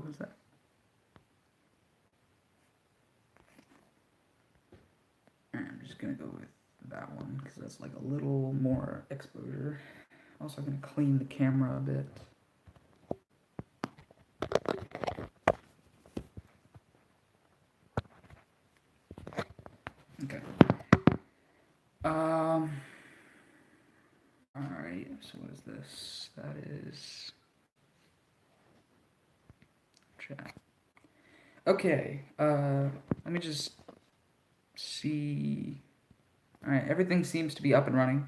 was that? I'm just gonna go with that one because that's like a little more exposure. Also gonna clean the camera a bit. Okay. Alright, so what is this? That is chat. Okay, let me just see. Alright, everything seems to be up and running.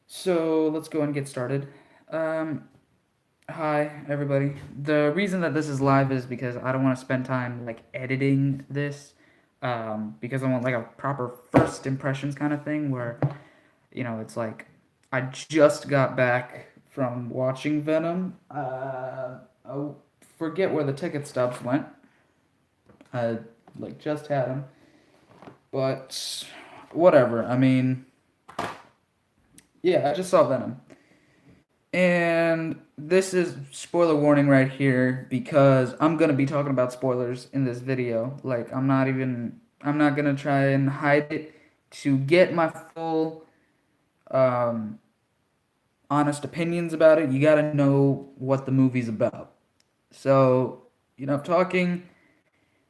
So let's go and get started. Hi, everybody. The reason that this is live is because I don't want to spend time like editing this, because I want like a proper first impressions kind of thing where, it's like I just got back from watching Venom. I forget where the ticket stubs went. I like just had them, but whatever. I mean, yeah, I just saw Venom. And this is spoiler warning right here because I'm going to be talking about spoilers in this video. Like, I'm not going to try and hide it. To get my full, honest opinions about it, you got to know what the movie's about. So, talking,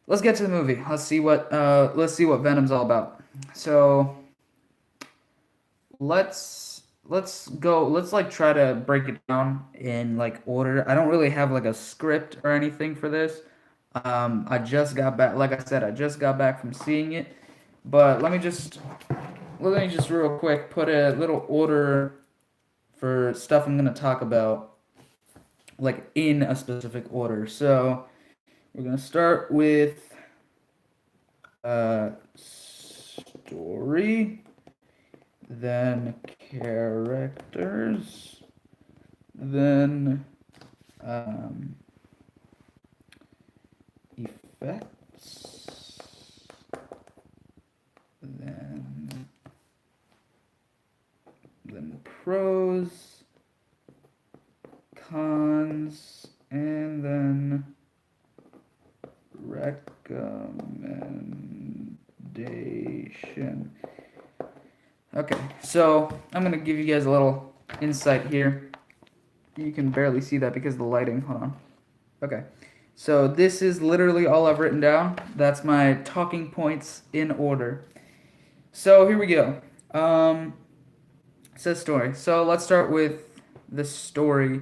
let's get to the movie. Let's see what Venom's all about. So, let's like try to break it down in like order. I don't really have like a script or anything for this. I just got back, like I said, I just got back from seeing it. But let me just real quick put a little order for stuff I'm gonna talk about, like in a specific order. So we're gonna start with story, then characters, then effects, then pros, cons, and then recommendation. Okay, so I'm gonna give you guys a little insight here. You can barely see that because of the lighting. Hold on. Okay, so this is literally all I've written down. That's my talking points in order. So here we go. It says story. So let's start with the story.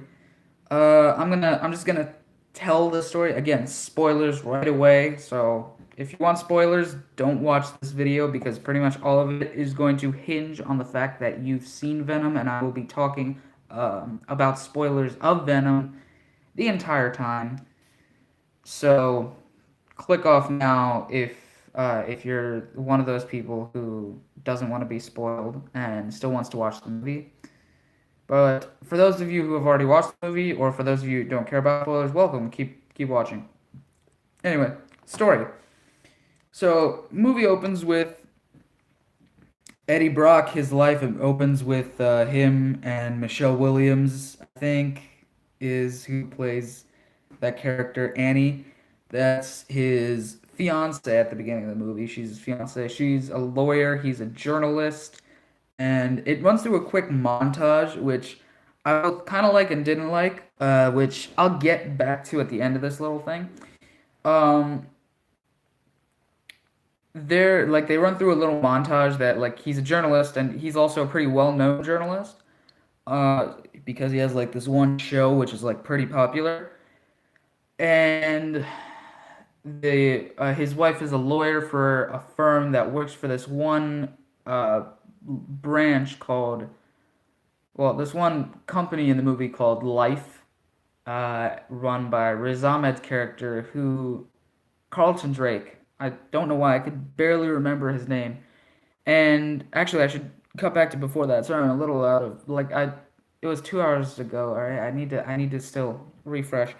I'm just gonna tell the story again. Spoilers right away. So if you want spoilers, don't watch this video because pretty much all of it is going to hinge on the fact that you've seen Venom, and I will be talking about spoilers of Venom the entire time. So click off now if you're one of those people who doesn't want to be spoiled and still wants to watch the movie. But for those of you who have already watched the movie, or for those of you who don't care about spoilers, welcome. Keep watching. Anyway, story. So movie opens with Eddie Brock. His life opens with him and Michelle Williams, I think, is who plays that character, Annie. That's his fiance at the beginning of the movie. She's his fiance. She's a lawyer. He's a journalist. And it runs through a quick montage, which I both kind of like and didn't like, which I'll get back to at the end of this little thing. Um, they run through a little montage that like he's a journalist and he's also a pretty well-known journalist, because he has like this one show which is like pretty popular, and the his wife is a lawyer for a firm that works for this one branch called, well, this one company in the movie called Life, run by Riz Ahmed's character, who Carlton Drake. I don't know why I could barely remember his name. And actually, I should cut back to before that. Sorry, I'm a little out of like I. It was 2 hours ago. All right, I need to still refresh.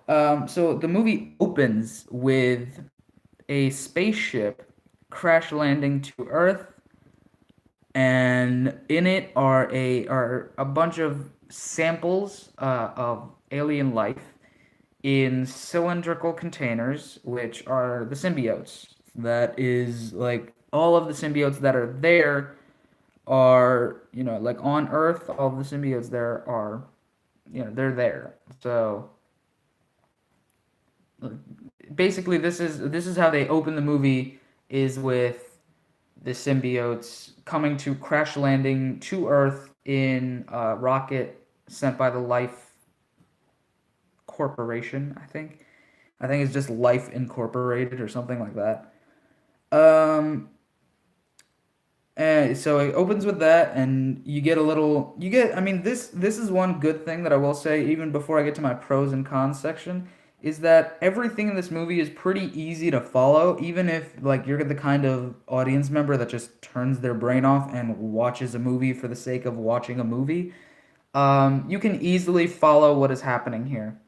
So the movie opens with a spaceship crash landing to Earth, and in it are a bunch of samples of alien life in cylindrical containers, which are the symbiotes. That is like all of the symbiotes that are there are, like on Earth, all of the symbiotes there are, they're there. So basically, this is how they open the movie, is with the symbiotes coming to crash landing to Earth in a rocket sent by the Life Corporation, I think. I think it's just Life Incorporated or something like that. Um, and so it opens with that, and I mean, this is one good thing that I will say, even before I get to my pros and cons section, is that everything in this movie is pretty easy to follow, even if like you're the kind of audience member that just turns their brain off and watches a movie for the sake of watching a movie. You can easily follow what is happening here.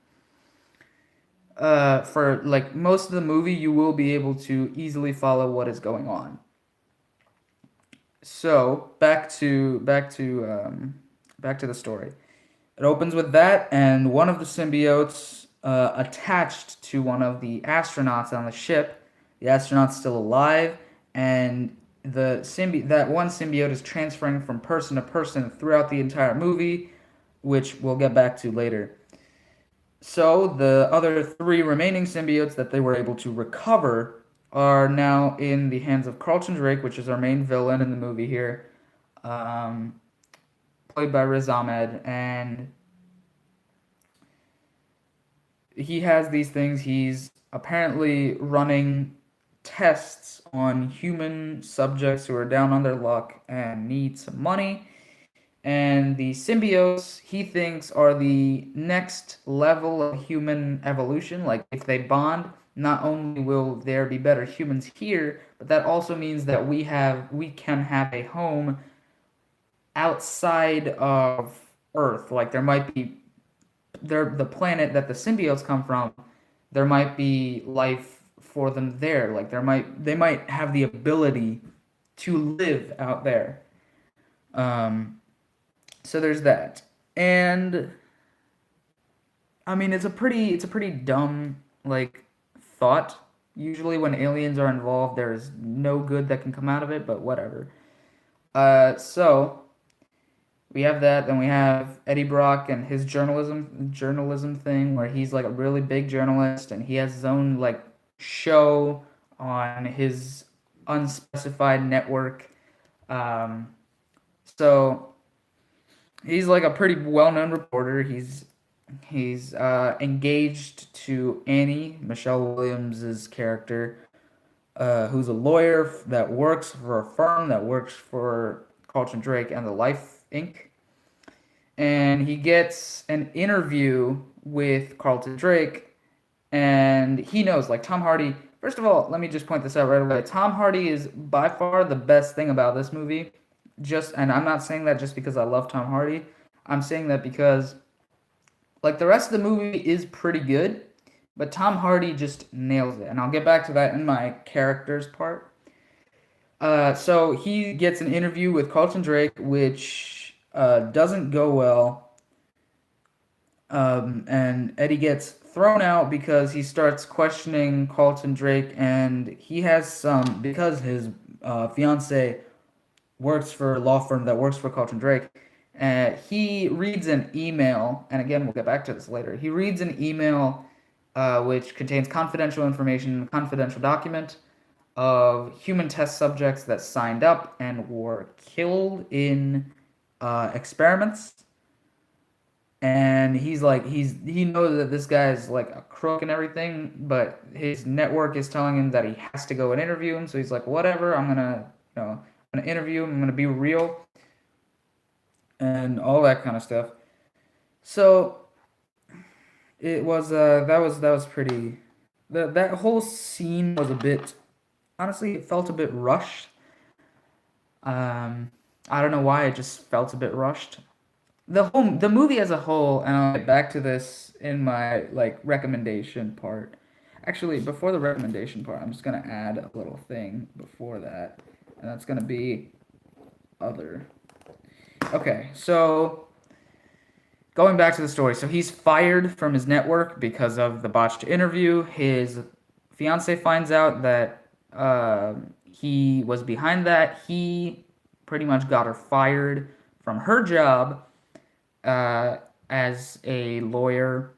For like most of the movie, you will be able to easily follow what is going on. So back to the story. It opens with that, and one of the symbiotes attached to one of the astronauts on the ship. The astronaut's still alive, and that one symbiote is transferring from person to person throughout the entire movie, which we'll get back to later. So the other three remaining symbiotes that they were able to recover are now in the hands of Carlton Drake, which is our main villain in the movie here, um, played by Riz Ahmed, and he has these things. He's apparently running tests on human subjects who are down on their luck and need some money. And the symbiotes, he thinks, are the next level of human evolution. Like, if they bond, not only will there be better humans here, but that also means that we can have a home outside of Earth. Like, there might be the planet that the symbiotes come from, there might be life for them there. Like, they might have the ability to live out there. So there's that. And I mean, it's a pretty dumb like thought. Usually when aliens are involved, there's no good that can come out of it, but whatever. So we have that, then we have Eddie Brock and his journalism thing, where he's like a really big journalist, and he has his own like show on his unspecified network. Um, so he's like a pretty well-known reporter. He's engaged to Annie, Michelle Williams's character, who's a lawyer that works for a firm that works for Carlton Drake and the Life Inc. And he gets an interview with Carlton Drake, and he knows, like, Tom Hardy. First of all, let me just point this out right away. Tom Hardy is by far the best thing about this movie. And I'm not saying that just because I love Tom Hardy. I'm saying that because, like, the rest of the movie is pretty good, but Tom Hardy just nails it. And I'll get back to that in my characters part. So he gets an interview with Carlton Drake, which doesn't go well. And Eddie gets thrown out because he starts questioning Carlton Drake, and he has because his fiance works for a law firm that works for Carlton Drake. He reads an email, and again, we'll get back to this later. He reads an email which contains confidential information, a confidential document of human test subjects that signed up and were killed in experiments. And he knows that this guy is like a crook and everything, but his network is telling him that he has to go and interview him. So he's like, whatever, I'm gonna interview him. I'm gonna be real, and all that kind of stuff. So it was that was pretty. That whole scene was a bit, honestly, it felt a bit rushed. I don't know why, it just felt a bit rushed. The movie as a whole, and I'll get back to this in my like recommendation part. Actually, before the recommendation part, I'm just gonna add a little thing before that, and that's gonna be other. Okay, so going back to the story, so he's fired from his network because of the botched interview. His fiance finds out that he was behind that. He pretty much got her fired from her job uh, as a lawyer.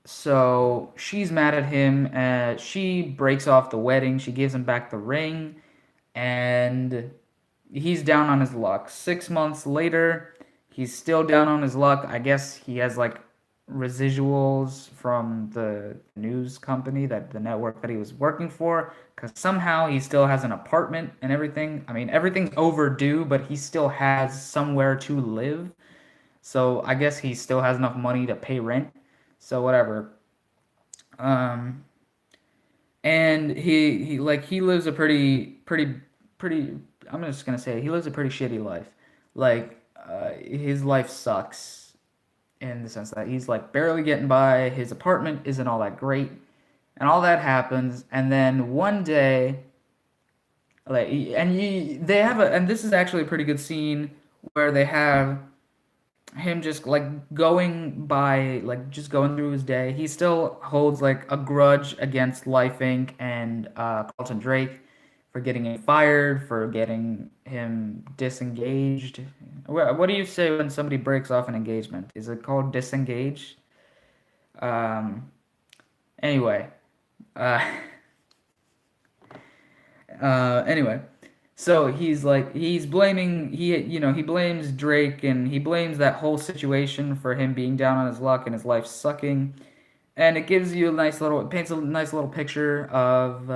So she's mad at him. She breaks off the wedding. She gives him back the ring, and he's down on his luck. 6 months later, he's still down on his luck. I guess he has like residuals from the news company, that the network that he was working for, because somehow he still has an apartment and everything. I mean, everything's overdue, but he still has somewhere to live. So I guess he still has enough money to pay rent. So whatever. Um, and he lives a pretty. I'm just gonna say he lives a pretty shitty life. His life sucks in the sense that he's like barely getting by. His apartment isn't all that great, and all that happens. And then one day, they have and this is actually a pretty good scene where they have him just like going by, like just going through his day. He still holds like a grudge against Life Inc. and Carlton Drake for getting him fired, for getting him disengaged. What do you say when somebody breaks off an engagement? Is it called disengage? Um, anyway, uh, anyway, so he's blaming he blames Drake, and he blames that whole situation for him being down on his luck and his life sucking, and it gives you it paints a nice little picture of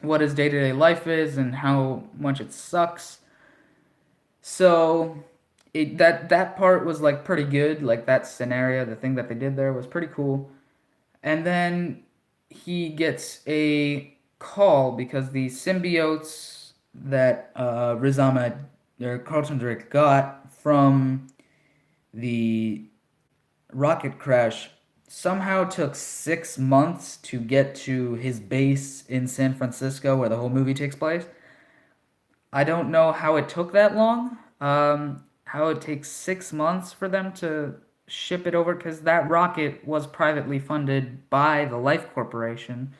what his day to day life is and how much it sucks. So that part was like pretty good, like that scenario, the thing that they did there was pretty cool. And then he gets a call because the symbiotes that Riz Ahmed or Carlton Drake got from the rocket crash somehow took 6 months to get to his base in San Francisco where the whole movie takes place. I don't know how it took that long. How it takes 6 months for them to ship it over, because that rocket was privately funded by the Life Corporation.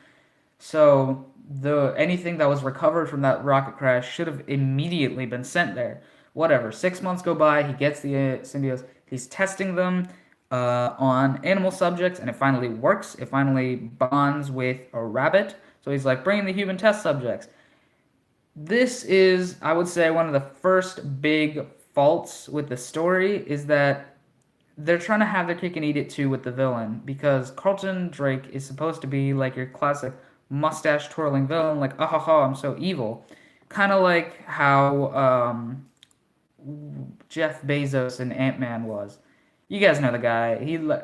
So the anything that was recovered from that rocket crash should have immediately been sent there. Whatever. 6 months go by. He gets the symbiotes. He's testing them on animal subjects, and it finally works. It finally bonds with a rabbit. So he's like, bring in the human test subjects. This is, I would say, one of the first big faults with the story, is that they're trying to have their cake and eat it too with the villain, because Carlton Drake is supposed to be like your classic mustache twirling villain, like, ah ha ha, I'm so evil. Kind of like how Jeff Bezos in Ant-Man was. You guys know the guy.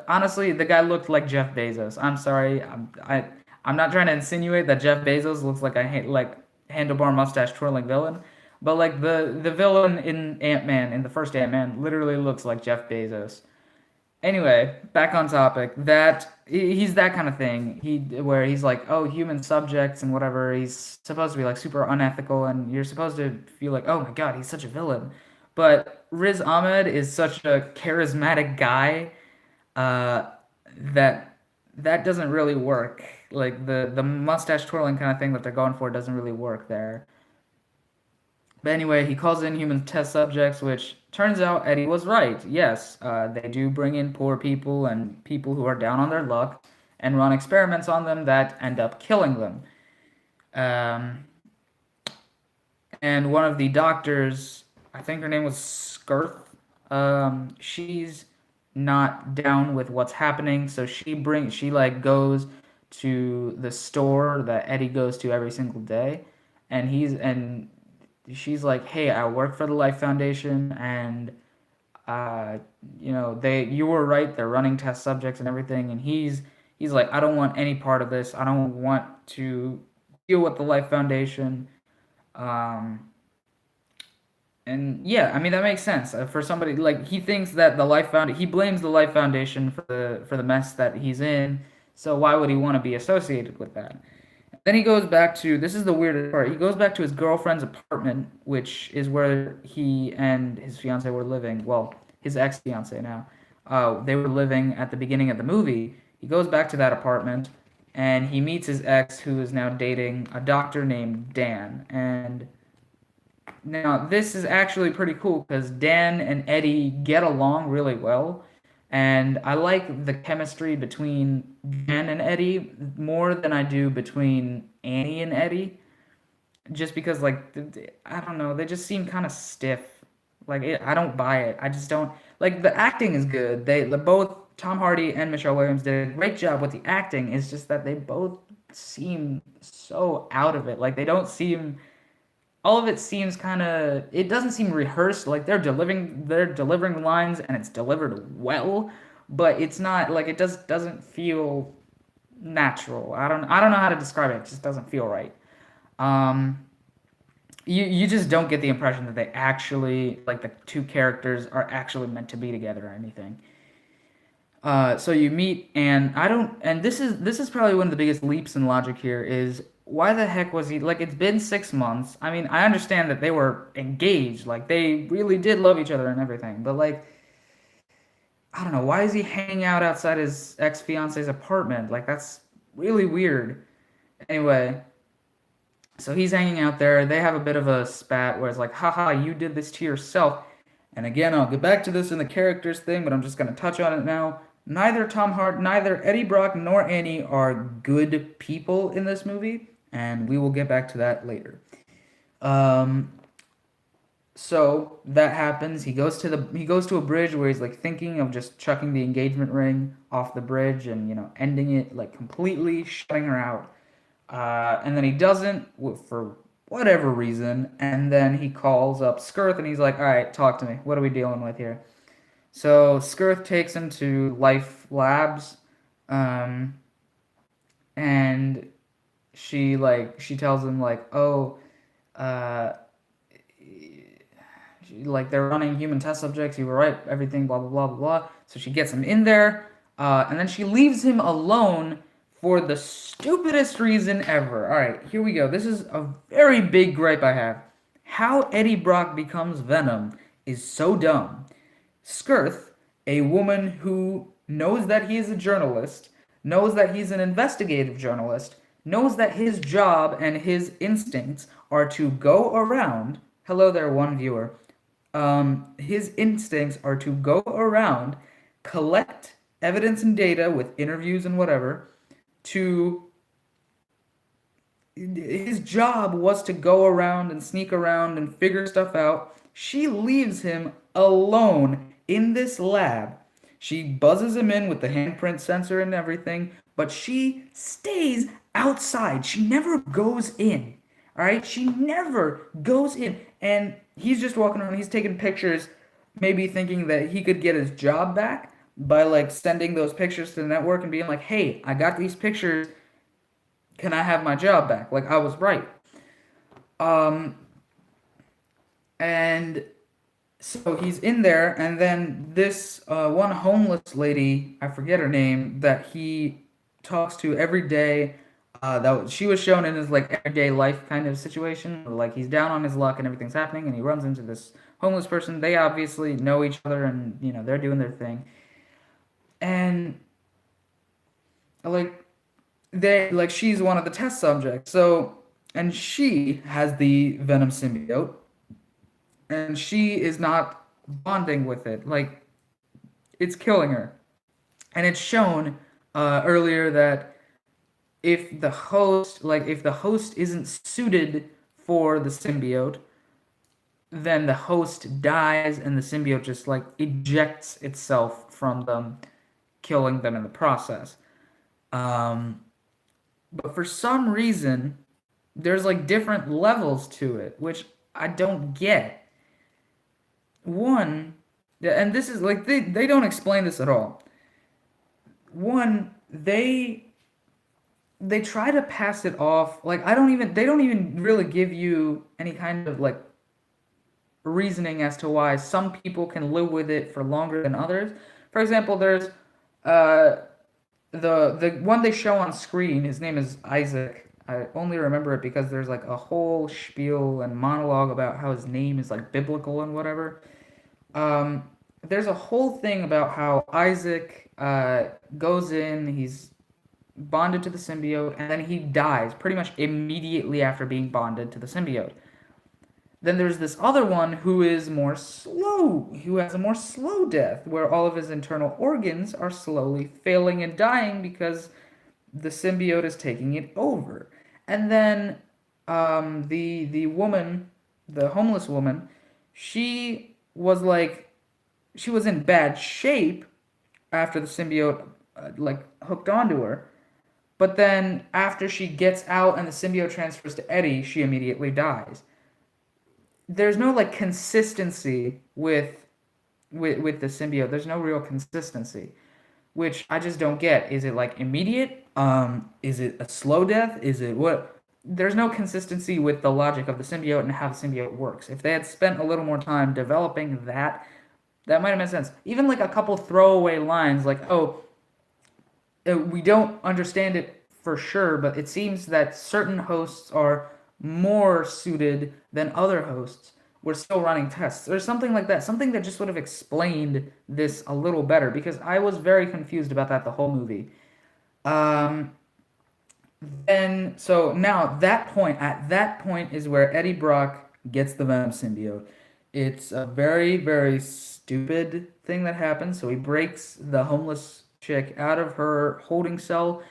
Honestly, the guy looked like Jeff Bezos. I'm sorry. I'm not trying to insinuate that Jeff Bezos looks like like handlebar mustache twirling villain, but like the villain in Ant-Man, in the first Ant-Man, literally looks like Jeff Bezos. Anyway, back on topic. He's that kind of thing. Where he's like, oh, human subjects and whatever. He's supposed to be like super unethical, and you're supposed to feel like, oh my god, he's such a villain. But Riz Ahmed is such a charismatic guy uh, that that doesn't really work. Like the mustache twirling kind of thing that they're going for doesn't really work there. But anyway, he calls in human test subjects, which turns out Eddie was right. Yes, they do bring in poor people and people who are down on their luck and run experiments on them that end up killing them. Um, and one of the doctors, I think her name was Skirth, she's not down with what's happening, so she like goes to the store that Eddie goes to every single day, and she's like, "Hey, I work for the Life Foundation, and uh, you were right. They're running test subjects and everything." And he's like, "I don't want any part of this. I don't want to deal with the Life Foundation." Um, and yeah, I mean that makes sense for somebody like he thinks that he blames the Life Foundation for the mess that he's in. So why would he want to be associated with that? Then he goes back to, this is the weirdest part. He goes back to his girlfriend's apartment, which is where he and his fiance were living. Well, his ex-fiance now. They were living at the beginning of the movie. He goes back to that apartment and he meets his ex who is now dating a doctor named Dan. And now this is actually pretty cool because Dan and Eddie get along really well. And I like the chemistry between Dan and Eddie more than I do between Annie and Eddie, just because like I don't know, they just seem kind of stiff. I don't buy it. I just don't like the acting is good. Both Tom Hardy and Michelle Williams did a great job with the acting. It's just that they both seem so out of it. Like they don't seem all of it seems kind of it doesn't seem rehearsed. Like they're delivering lines and it's delivered well, but it's not like it doesn't feel natural. I don't know how to describe it. It just doesn't feel right. Um you just don't get the impression that they actually like the two characters are actually meant to be together or anything. So you meet, and I don't, and this is probably one of the biggest leaps in logic here is why the heck was he like? It's been 6 months. I mean, I understand that they were engaged, like they really did love each other and everything, but like I don't know, why is he hanging out outside his ex fiance's apartment? Like that's really weird. Anyway, so he's hanging out there. They have a bit of a spat where it's like, haha, you did this to yourself. And again, I'll get back to this in the characters thing, but I'm just going to touch on it now. Neither Eddie Brock nor Annie are good people in this movie, and we will get back to that later. Um, so that happens. He goes to a bridge where he's like thinking of just chucking the engagement ring off the bridge and ending it like completely, shutting her out. And then he doesn't for whatever reason, and then he calls up Skirth and he's like, "All right, talk to me. What are we dealing with here?" So Skirth takes him to Life Labs, um, and she tells him like, "Oh, uh, like they're running human test subjects. You were right. Everything. Blah blah blah blah blah." So she gets him in there, and then she leaves him alone for the stupidest reason ever. All right, here we go. This is a very big gripe I have. How Eddie Brock becomes Venom is so dumb. Skirth, a woman who knows that he is a journalist, knows that he's an investigative journalist, knows that his job and his instincts are to go around. Hello there, one viewer. His instincts are to go around, collect evidence and data with interviews and whatever. To his job was to go around and sneak around and figure stuff out. She leaves him alone in this lab. She buzzes him in with the handprint sensor and everything, but she stays outside. She never goes in. All right? She never goes in. And he's just walking around. He's taking pictures, maybe thinking that he could get his job back by like sending those pictures to the network and being like, "Hey, I got these pictures. Can I have my job back? Like I was right." Um, and so he's in there, and then this one homeless lady, I forget her name, that he talks to every day. She was shown in his like everyday life kind of situation, where, like he's down on his luck and everything's happening, and he runs into this homeless person. They obviously know each other, and they're doing their thing, and like she's one of the test subjects. So and she has the Venom symbiote, and she is not bonding with it. Like it's killing her. And it's shown earlier that if the host isn't suited for the symbiote, then the host dies and the symbiote just like ejects itself from them, killing them in the process. Um, but for some reason, there's like different levels to it, which I don't get. One, and this is like they don't explain this at all. One, they try to pass it off like they don't even really give you any kind of like reasoning as to why some people can live with it for longer than others. For example, there's uh the one they show on screen. His name is Isaac. I only remember it because there's like a whole spiel and monologue about how his name is like biblical and whatever. Um, there's a whole thing about how Isaac goes in, he's bonded to the symbiote, and then he dies pretty much immediately after being bonded to the symbiote. Then there's this other one who is more slow, who has a more slow death, where all of his internal organs are slowly failing and dying because the symbiote is taking it over. And then the woman, the homeless woman, she was like, she was in bad shape after the symbiote like hooked onto her. But then after she gets out and the symbiote transfers to Eddie, she immediately dies. There's no like consistency with the symbiote. There's no real consistency, which I just don't get. Is it like immediate? Is it a slow death? Is it what? There's no consistency with the logic of the symbiote and how the symbiote works. If they had spent a little more time developing that, that might have made sense. Even like a couple throwaway lines, like, "Oh, we don't understand it for sure, but it seems that certain hosts are more suited than other hosts. We're still running tests," or something like that. Something that just would have explained this a little better because I was very confused about that the whole movie. Um, then so now at that point is where Eddie Brock gets the Venom symbiote. It's a very very stupid thing that happens. So he breaks the homeless chick out of her holding cell,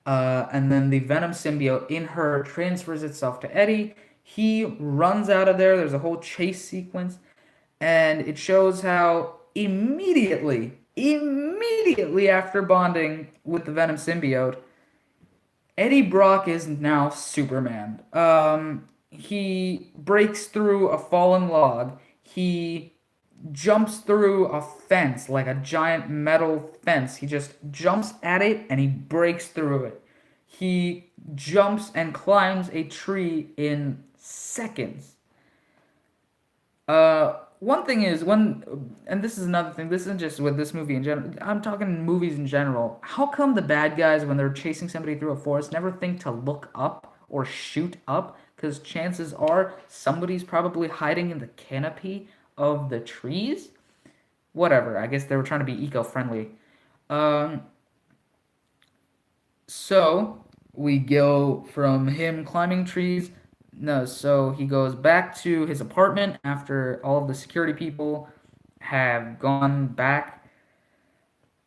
and then the Venom symbiote in her transfers itself to Eddie. He runs out of there. There's a whole chase sequence, and it shows how immediately after bonding with the Venom symbiote, Eddie Brock is now Superman. He breaks through a fallen log. He jumps through a fence, like a giant metal fence. He just jumps at it and he breaks through it. He jumps and climbs a tree in seconds. One thing is and this is another thing. This isn't just with this movie in general. I'm talking movies in general. How come the bad guys, when they're chasing somebody through a forest, never think to look up or shoot up? Because chances are somebody's probably hiding in the canopy of the trees. Whatever. I guess they were trying to be eco-friendly. Um, so we go from him climbing trees. No, so he goes back to his apartment after all of the security people have gone back.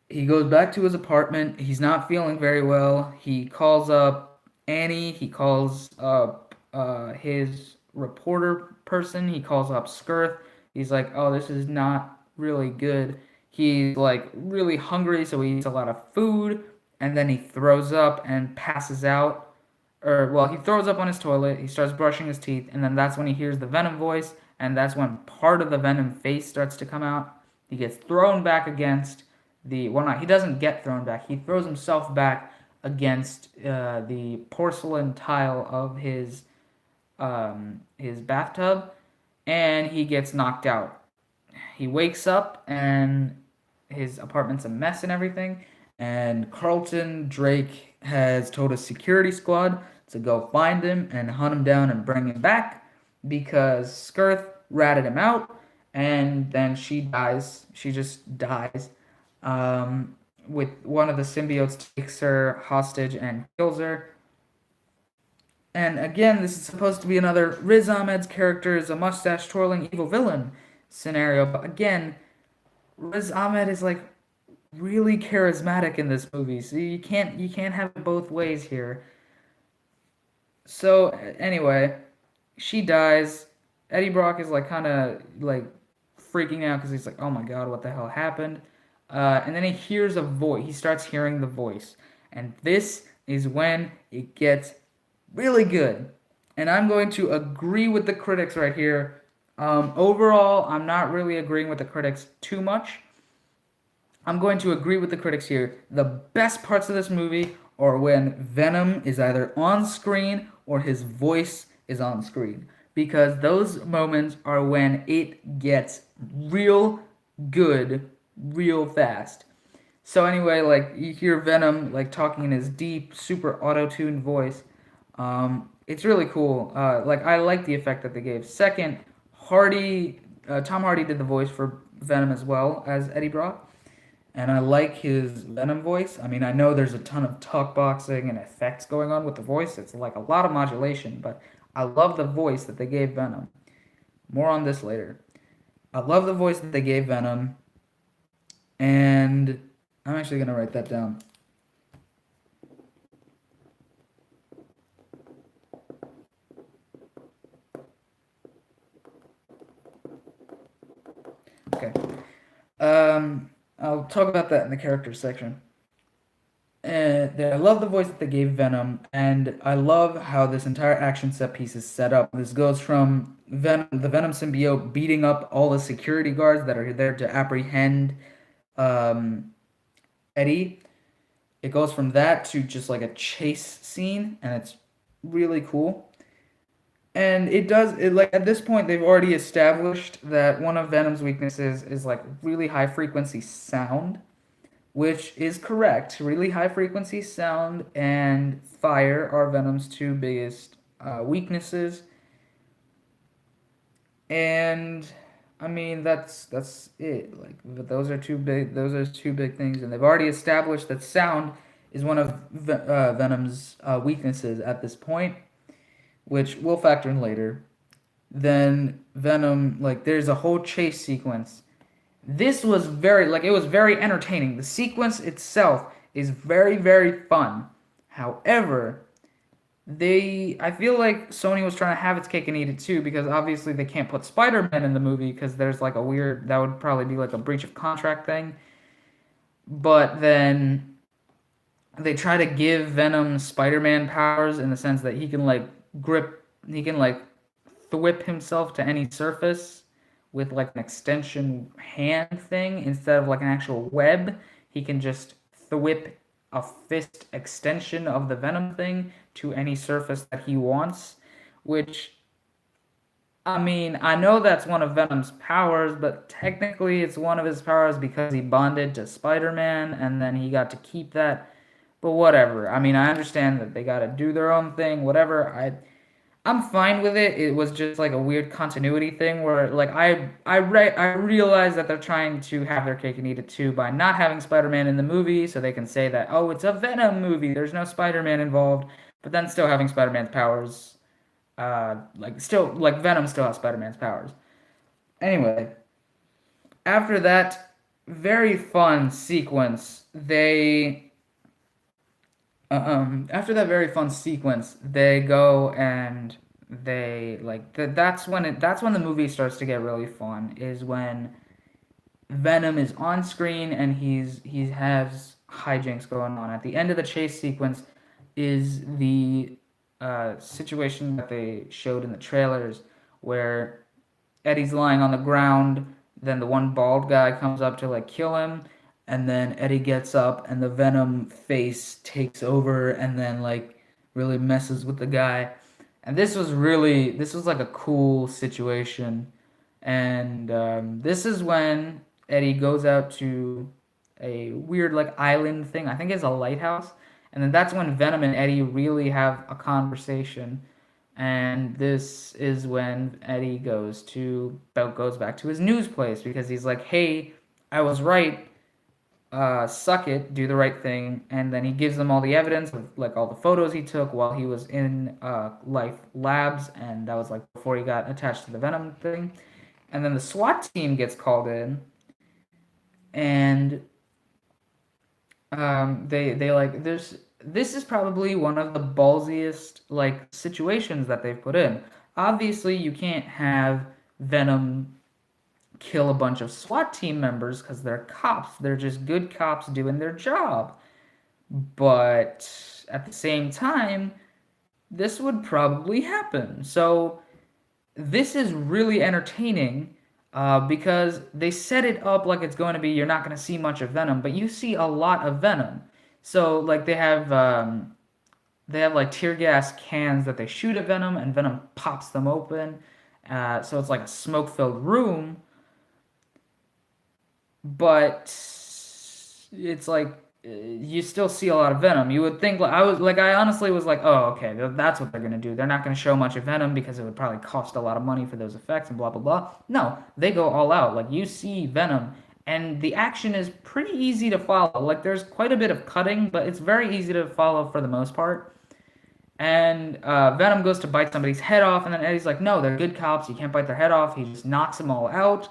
He goes back to his apartment. He's not feeling very well. He calls up Annie. He calls up his reporter person. He calls up Skirth. He's like, "Oh, this is not really good." He's like really hungry, so he eats a lot of food, and then he throws up and passes out. Or, well, he throws up on his toilet. He starts brushing his teeth, and then that's when he hears the Venom voice, and that's when part of the Venom face starts to come out. He gets thrown back against the, well, not, he doesn't get thrown back. He throws himself back against the porcelain tile of his bathtub, and he gets knocked out. He wakes up, and his apartment's a mess and everything, and Carlton Drake has told his security squad to go find him and hunt him down and bring him back because Skirth ratted him out, and then she dies. She just dies. With one of the symbiotes takes her hostage and kills her. And again, this is supposed to be another Riz Ahmed's character is a mustache twirling evil villain scenario, but again, Riz Ahmed is like really charismatic in this movie, so you can't have it both ways here. So anyway, she dies. Eddie Brock is like kind of like freaking out because he's like, "Oh my god, what the hell happened?" And then he hears a voice. He starts hearing the voice, and this is when it gets really good. And I'm going to agree with the critics right here. Overall, I'm not really agreeing with the critics too much. I'm going to agree with the critics here. The best parts of this movie are when Venom is either on screen or his voice is on screen. Because those moments are when it gets real good real fast. So anyway, like you hear Venom like talking in his deep, super auto-tuned voice. It's really cool. Like I like the effect that they gave. Second, Tom Hardy did the voice Venom as well as Eddie Brock. And I like his Venom voice. I mean, I know there's a ton of talk boxing and effects going on with the voice. It's like a lot of modulation, but I love the voice that they gave Venom. More on this later. I love the voice that they gave Venom, and I'm actually gonna write that down. Okay. I'll talk about that in the character section. And I love the voice that they gave Venom, and I love how this entire action set piece is set up. This goes from the Venom symbiote beating up all the security guards that are there to apprehend um, Eddie. It goes from that to just like a chase scene, and it's really cool. And it does it like at this point they've already established that one of Venom's weaknesses is like really high frequency sound, which is correct. Really high frequency sound and fire are Venom's two biggest weaknesses. And I mean that's it. Like those are two big things, and they've already established that sound is one of Venom's weaknesses at this point, which we'll factor in later. Then Venom, like there's a whole chase sequence. This was very like it was very entertaining. The sequence itself is very fun. However, I feel like Sony was trying to have its cake and eat it too, because obviously they can't put Spider-Man in the movie because there's like a weird, that would probably be like a breach of contract thing. But then they try to give Venom Spider-Man powers in the sense that he can like thwip himself to any surface with like an extension hand thing instead of like an actual web. He can just thwip a fist extension of the Venom thing to any surface that he wants, which, I mean, I know that's one of Venom's powers, but technically it's one of his powers because he bonded to Spider-Man and then he got to keep that. But whatever. I mean, I understand that they got to do their own thing, whatever. I'm fine with it. It was just like a weird continuity thing where like I realize that they're trying to have their cake and eat it too by not having Spider-Man in the movie so they can say that, oh, it's a Venom movie. There's no Spider-Man involved, but then still having Spider-Man's powers like still like Venom still has Spider-Man's powers. Anyway, after that very fun sequence, after that very fun sequence, they go and that's when the movie starts to get really fun, is when Venom is on screen and he has hijinks going on. At the end of the chase sequence is the situation that they showed in the trailers where Eddie's lying on the ground, then the one bald guy comes up to like kill him, and then Eddie gets up and the Venom face takes over and then like really messes with the guy. And this was like a cool situation. And this is when Eddie goes out to a weird like island thing. I think it's a lighthouse. And then that's when Venom and Eddie really have a conversation. And this is when Eddie goes back to his news place because he's like, "Hey, I was right. Suck it, do the right thing." And then he gives them all the evidence of like all the photos he took while he was in Life Labs, and that was like before he got attached to the Venom thing. And then the SWAT team gets called in, and they like this is probably one of the ballsiest like situations that they've put in. Obviously, you can't have Venom kill a bunch of SWAT team members because they're cops. They're just good cops doing their job. But at the same time, this would probably happen. So this is really entertaining because they set it up like it's going to be you're not going to see much of Venom, but you see a lot of Venom. So like they have like tear gas cans that they shoot at Venom, and Venom pops them open. So it's like a smoke-filled room, but it's like you still see a lot of Venom. You would think I honestly was like, oh, okay, that's what they're gonna do. They're not gonna show much of Venom because it would probably cost a lot of money for those effects and blah blah blah. No, they go all out. Like you see Venom, and the action is pretty easy to follow. Like there's quite a bit of cutting, but it's very easy to follow for the most part. And Venom goes to bite somebody's head off, and then Eddie's like, no, they're good cops. You can't bite their head off. He just knocks them all out.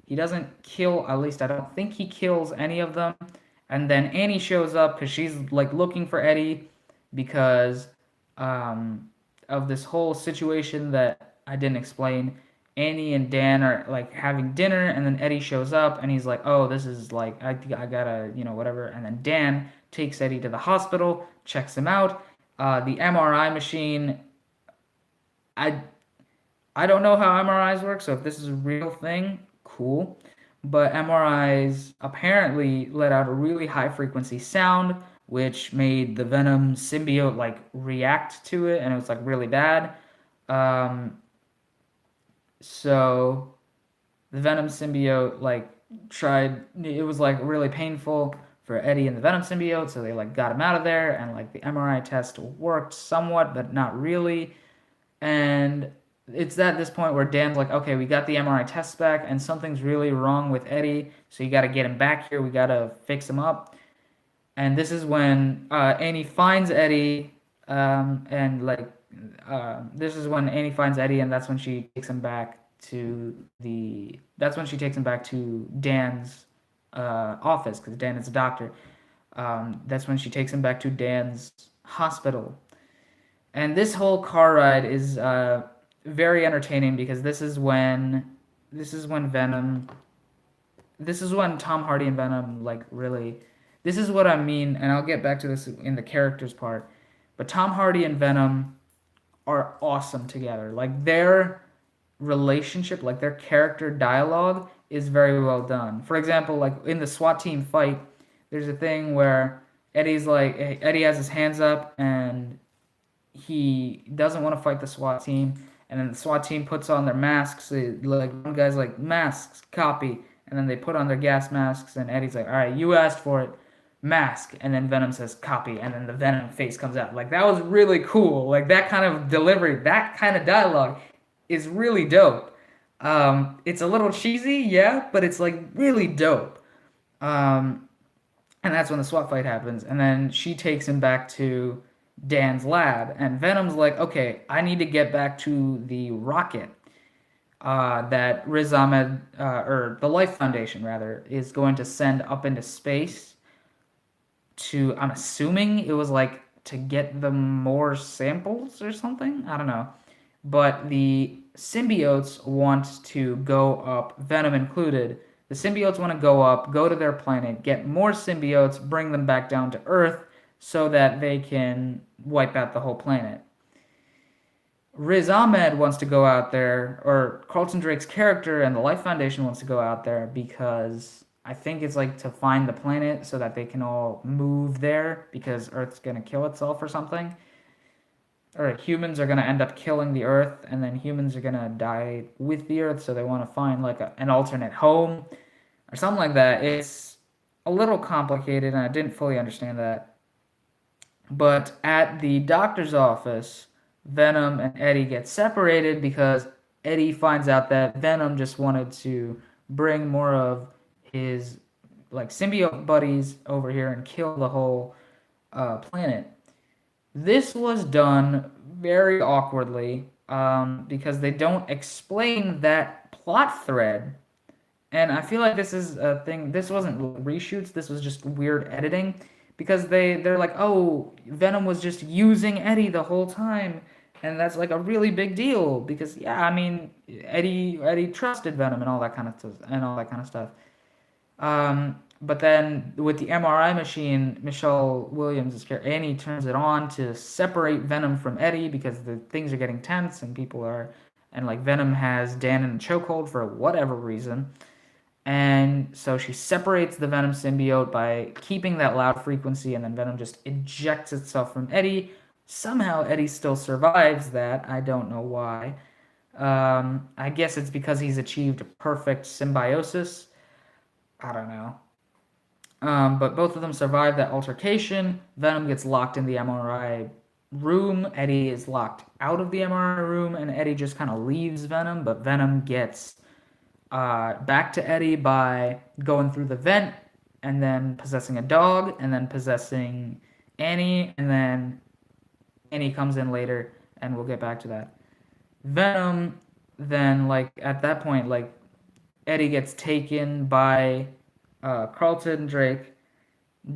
He doesn't kill, at least I don't think he kills any of them. And then Annie shows up because she's like looking for Eddie because of this whole situation that I didn't explain. Annie and Dan are like having dinner, and then Eddie shows up, and he's like, "Oh, this is like I gotta whatever." And then Dan takes Eddie to the hospital, checks him out. The MRI machine, I I don't know how MRIs work, so if this is a real thing, cool. But MRIs apparently let out a really high frequency sound, which made the Venom symbiote like react to it, and it was like really bad. Um, so the Venom symbiote like tried. It was like really painful for Eddie and the Venom symbiote, so they like got him out of there, and like the MRI test worked somewhat, but not really. And it's at this point where Dan's like, okay, we got the MRI tests back, and something's really wrong with Eddie, so you got to get him back here. We got to fix him up. And this is when Annie finds Eddie, and like, this is when Annie finds Eddie, and that's when she takes him back to the. That's when she takes him back to Dan's office because Dan is a doctor. That's when she takes him back to Dan's hospital. And this whole car ride is very entertaining because this is when Venom, this is when Tom Hardy and Venom like really, this is what I mean, and I'll get back to this in the characters part. But Tom Hardy and Venom are awesome together. Like their relationship, like their character dialogue is very well done. For example, like in the SWAT team fight, there's a thing where Eddie has his hands up and he doesn't want to fight the SWAT team, and then the SWAT team puts on their masks. Like one guy's like, masks, copy, and then they put on their gas masks, and Eddie's like, all right, you asked for it, mask, and then Venom says copy, and then the Venom face comes out. Like that was really cool. Like that kind of delivery, that kind of dialogue, is really dope. It's a little cheesy, yeah, but it's like really dope. Um, and that's when the SWAT fight happens, and then she takes him back to Dan's lab, and Venom's like, okay, I need to get back to the rocket that Riz Ahmed, or the Life Foundation rather, is going to send up into space to, I'm assuming it was like to get them more samples or something. I don't know. But the symbiotes want to go up, Venom included. The symbiotes want to go up, go to their planet, get more symbiotes, bring them back down to Earth so that they can wipe out the whole planet. Riz Ahmed wants to go out there, or Carlton Drake's character and the Life Foundation wants to go out there because I think it's like to find the planet so that they can all move there because Earth's gonna kill itself or something. Or humans are gonna end up killing the Earth, and then humans are gonna die with the Earth, so they want to find like an alternate home or something like that. It's a little complicated, and I didn't fully understand that. But at the doctor's office, Venom and Eddie get separated because Eddie finds out that Venom just wanted to bring more of his like symbiote buddies over here and kill the whole planet. This was done very awkwardly because they don't explain that plot thread. And I feel like this is a thing. This wasn't reshoots. This was just weird editing because they're like, oh, Venom was just using Eddie the whole time, and that's like a really big deal because yeah, I mean, Eddie trusted Venom and all that kind of stuff and all that kind of stuff. But then with the MRI machine, Michelle Williams' character Annie turns it on to separate Venom from Eddie because the things are getting tense and people are, and like Venom has Dan in a chokehold for whatever reason. And so she separates the Venom symbiote by keeping that loud frequency, and then Venom just ejects itself from Eddie. Somehow Eddie still survives that. I don't know why. I guess it's because he's achieved perfect symbiosis. I don't know. But both of them survive that altercation. Venom gets locked in the MRI room. Eddie is locked out of the MRI room, and Eddie just kind of leaves Venom. But Venom gets back to Eddie by going through the vent and then possessing a dog and then possessing Annie, and then Annie comes in later, and we'll get back to that. Venom then, like, at that point, like, Eddie gets taken by Carlton Drake.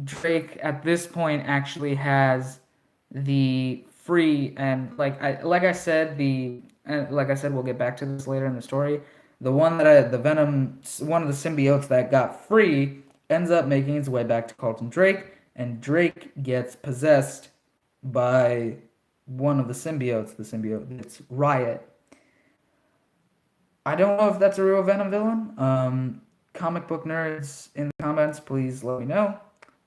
Drake at this point actually has the free, and like I said, we'll get back to this later in the story. The Venom, one of the symbiotes that got free ends up making its way back to Carlton Drake, and Drake gets possessed by one of the symbiotes. The symbiote, it's Riot. I don't know if that's a real Venom villain. Comic book nerds in the comments, please let me know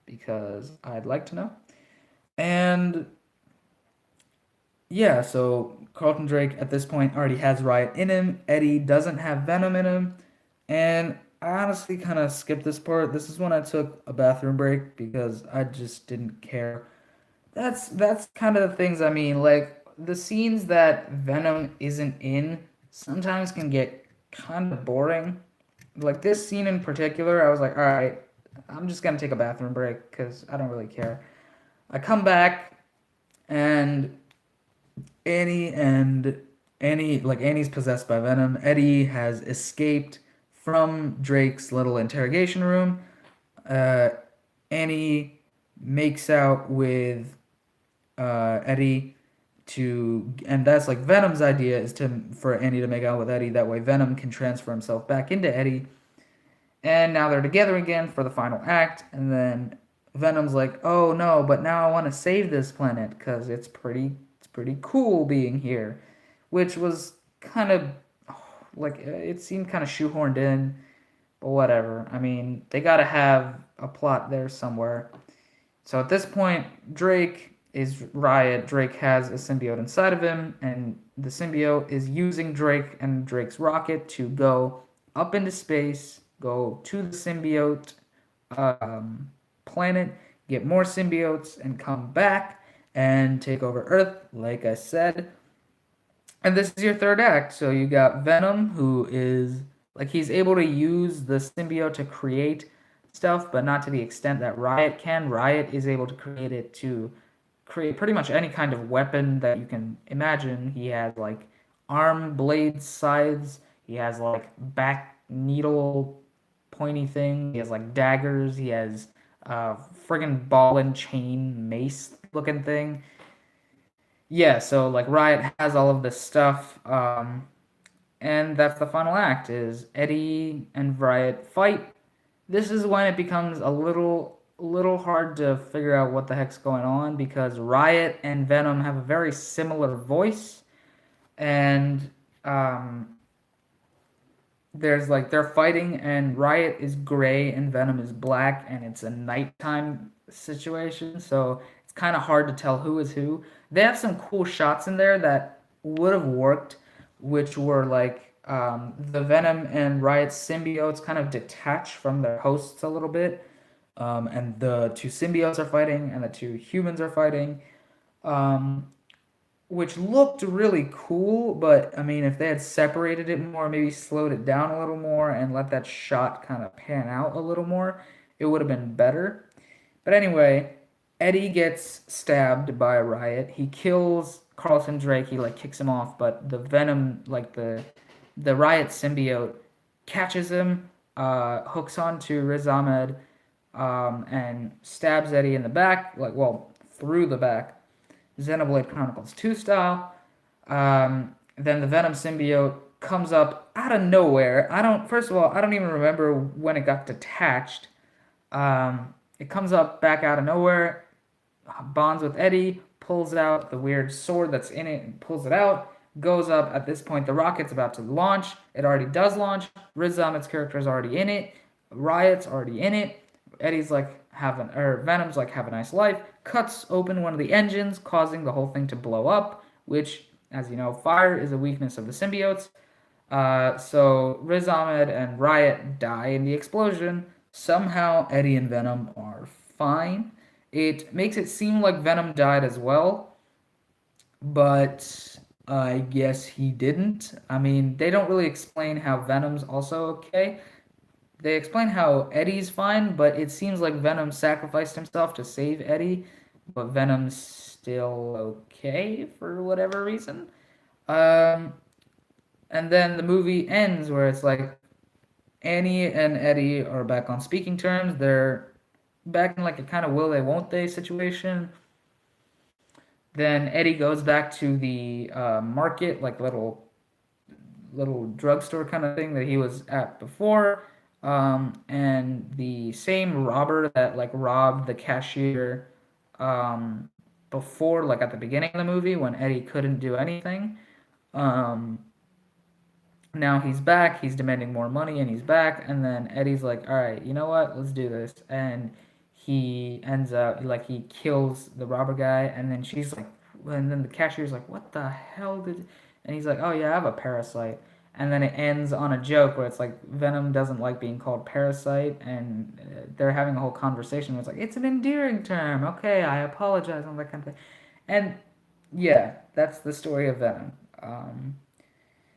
because I'd like to know. And yeah, so Carlton Drake at this point already has Riot in him. Eddie doesn't have Venom in him. And I honestly kind of skipped this part. This is when I took a bathroom break because I just didn't care. That's kind of the things I mean. Like the scenes that Venom isn't in sometimes can get kind of boring. Like this scene in particular, I was like, all right, I'm just gonna take a bathroom break because I don't really care. I come back and Annie's possessed by Venom. Eddie has escaped from Drake's little interrogation room. Uh, Annie makes out with Eddie and that's like Venom's idea is for Annie to make out with Eddie. That way, Venom can transfer himself back into Eddie. And now they're together again for the final act. And then Venom's like, "Oh no, but now I want to save this planet because it's pretty cool being here," which was kind of like it seemed kind of shoehorned in, but whatever. I mean, they got to have a plot there somewhere. So at this point, Drake is Riot. Drake has a symbiote inside of him, and the symbiote is using Drake and Drake's rocket to go up into space, go to the symbiote planet, get more symbiotes, and come back and take over Earth, like I said. And this is your third act. So you got Venom, who is like he's able to use the symbiote to create stuff, but not to the extent that Riot can. Riot is able to create it to create pretty much any kind of weapon that you can imagine. He has like arm blades, scythes. He has like back needle pointy thing. He has like daggers. He has friggin' ball and chain mace looking thing. Yeah, so like Riot has all of this stuff, and that's the final act is Eddie and Riot fight. This is when it becomes a little hard to figure out what the heck's going on because Riot and Venom have a very similar voice, and there's like they're fighting, and Riot is gray and Venom is black, and it's a nighttime situation, so it's kind of hard to tell who is who. They have some cool shots in there that would have worked, which were like the Venom and Riot symbiotes kind of detach from their hosts a little bit, and the two symbiotes are fighting, and the two humans are fighting. Um, which looked really cool, but I mean, if they had separated it more, maybe slowed it down a little more, and let that shot kind of pan out a little more, it would have been better. But anyway, Eddie gets stabbed by Riot. He kills Carlton Drake. He like kicks him off, but the Venom, like the Riot symbiote, catches him, hooks onto Riz Ahmed, and stabs Eddie in the back, like well through the back. Xenoblade Chronicles 2 style. Then the Venom symbiote comes up out of nowhere. First of all, I don't even remember when it got detached. It comes up back out of nowhere, bonds with Eddie, pulls out the weird sword that's in it and pulls it out, goes up. At this point, the rocket's about to launch. It already does launch. Riz Ahmed's character is already in it. Riot's already in it. Eddie's like, Venom's like, have a nice life, cuts open one of the engines, causing the whole thing to blow up, which, as you know, fire is a weakness of the symbiotes. So Riz Ahmed and Riot die in the explosion. Somehow Eddie and Venom are fine. It makes it seem like Venom died as well, but I guess he didn't. I mean, they don't really explain how Venom's also okay. They explain how Eddie's fine, but it seems like Venom sacrificed himself to save Eddie, but Venom's still okay for whatever reason. Um, and then the movie ends where it's like Annie and Eddie are back on speaking terms. They're back in like a kind of will they won't they situation. Then Eddie goes back to the market, like little drugstore kind of thing that he was at before. And the same robber that like robbed the cashier um, before, like at the beginning of the movie when Eddie couldn't do anything. Um, Now he's back, he's demanding more money, and he's back. And then Eddie's like, all right, you know what? Let's do this. And he ends up, like, he kills the robber guy. And then she's like, and then the cashier's like, what the hell did. And he's like, oh, yeah, I have a parasite. And then it ends on a joke where it's like Venom doesn't like being called parasite, and they're having a whole conversation where it's like it's an endearing term. Okay, I apologize, and that kind of thing. And yeah, that's the story of Venom. Um,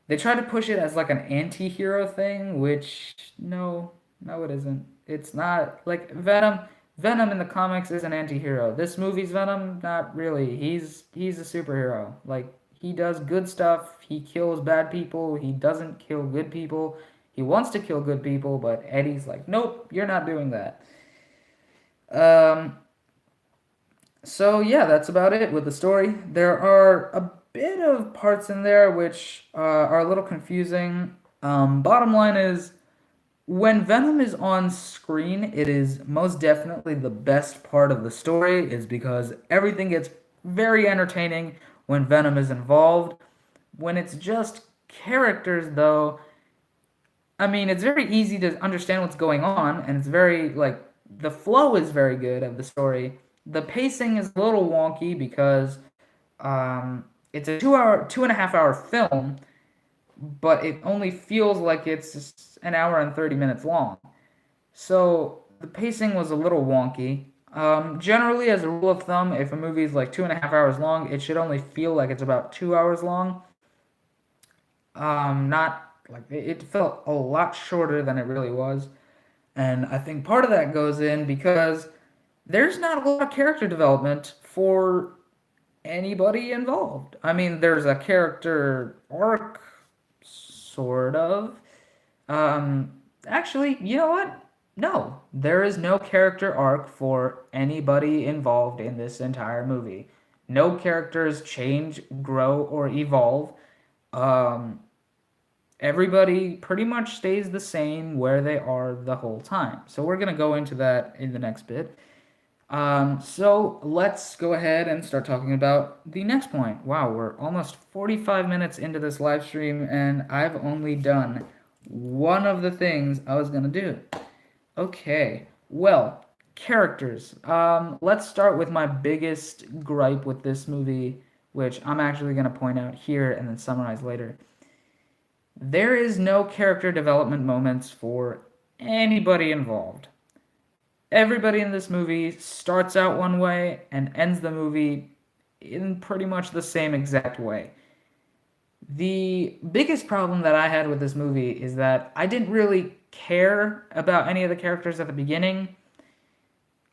they try to push it as like an anti-hero thing, which no, it isn't. It's not like Venom. Venom in the comics is an anti-hero. This movie's Venom, not really. He's a superhero. Like he does good stuff. He kills bad people. He doesn't kill good people. He wants to kill good people, but Eddie's like, nope, you're not doing that. Um, so yeah, that's about it with the story. There are a bit of parts in there which are a little confusing. Bottom line is, when Venom is on screen, it is most definitely the best part of the story, is because everything gets very entertaining when Venom is involved. When it's just characters, though, I mean, it's very easy to understand what's going on, and it's very, like, the flow is very good of the story. The pacing is a little wonky because it's a 2.5 hour film, but it only feels like it's just an hour and 30 minutes long. So the pacing was a little wonky. Generally, as a rule of thumb, if a movie is like 2.5 hours long, it should only feel like it's about 2 hours long. Not like it felt a lot shorter than it really was. And I think part of that goes in because there's not a lot of character development for anybody involved. I mean, there's a character arc, sort of. Um, Actually, you know what? No, there is no character arc for anybody involved in this entire movie. No characters change, grow, or evolve. Um, Everybody pretty much stays the same where they are the whole time. So we're gonna go into that in the next bit. So let's go ahead and start talking about the next point. Wow, we're almost 45 minutes into this live stream, and I've only done one of the things I was gonna do. Okay, well, characters. Let's start with my biggest gripe with this movie, which I'm actually gonna point out here and then summarize later. There is no character development moments for anybody involved. Everybody in this movie starts out one way and ends the movie in pretty much the same exact way. The biggest problem that I had with this movie is that I didn't really care about any of the characters at the beginning.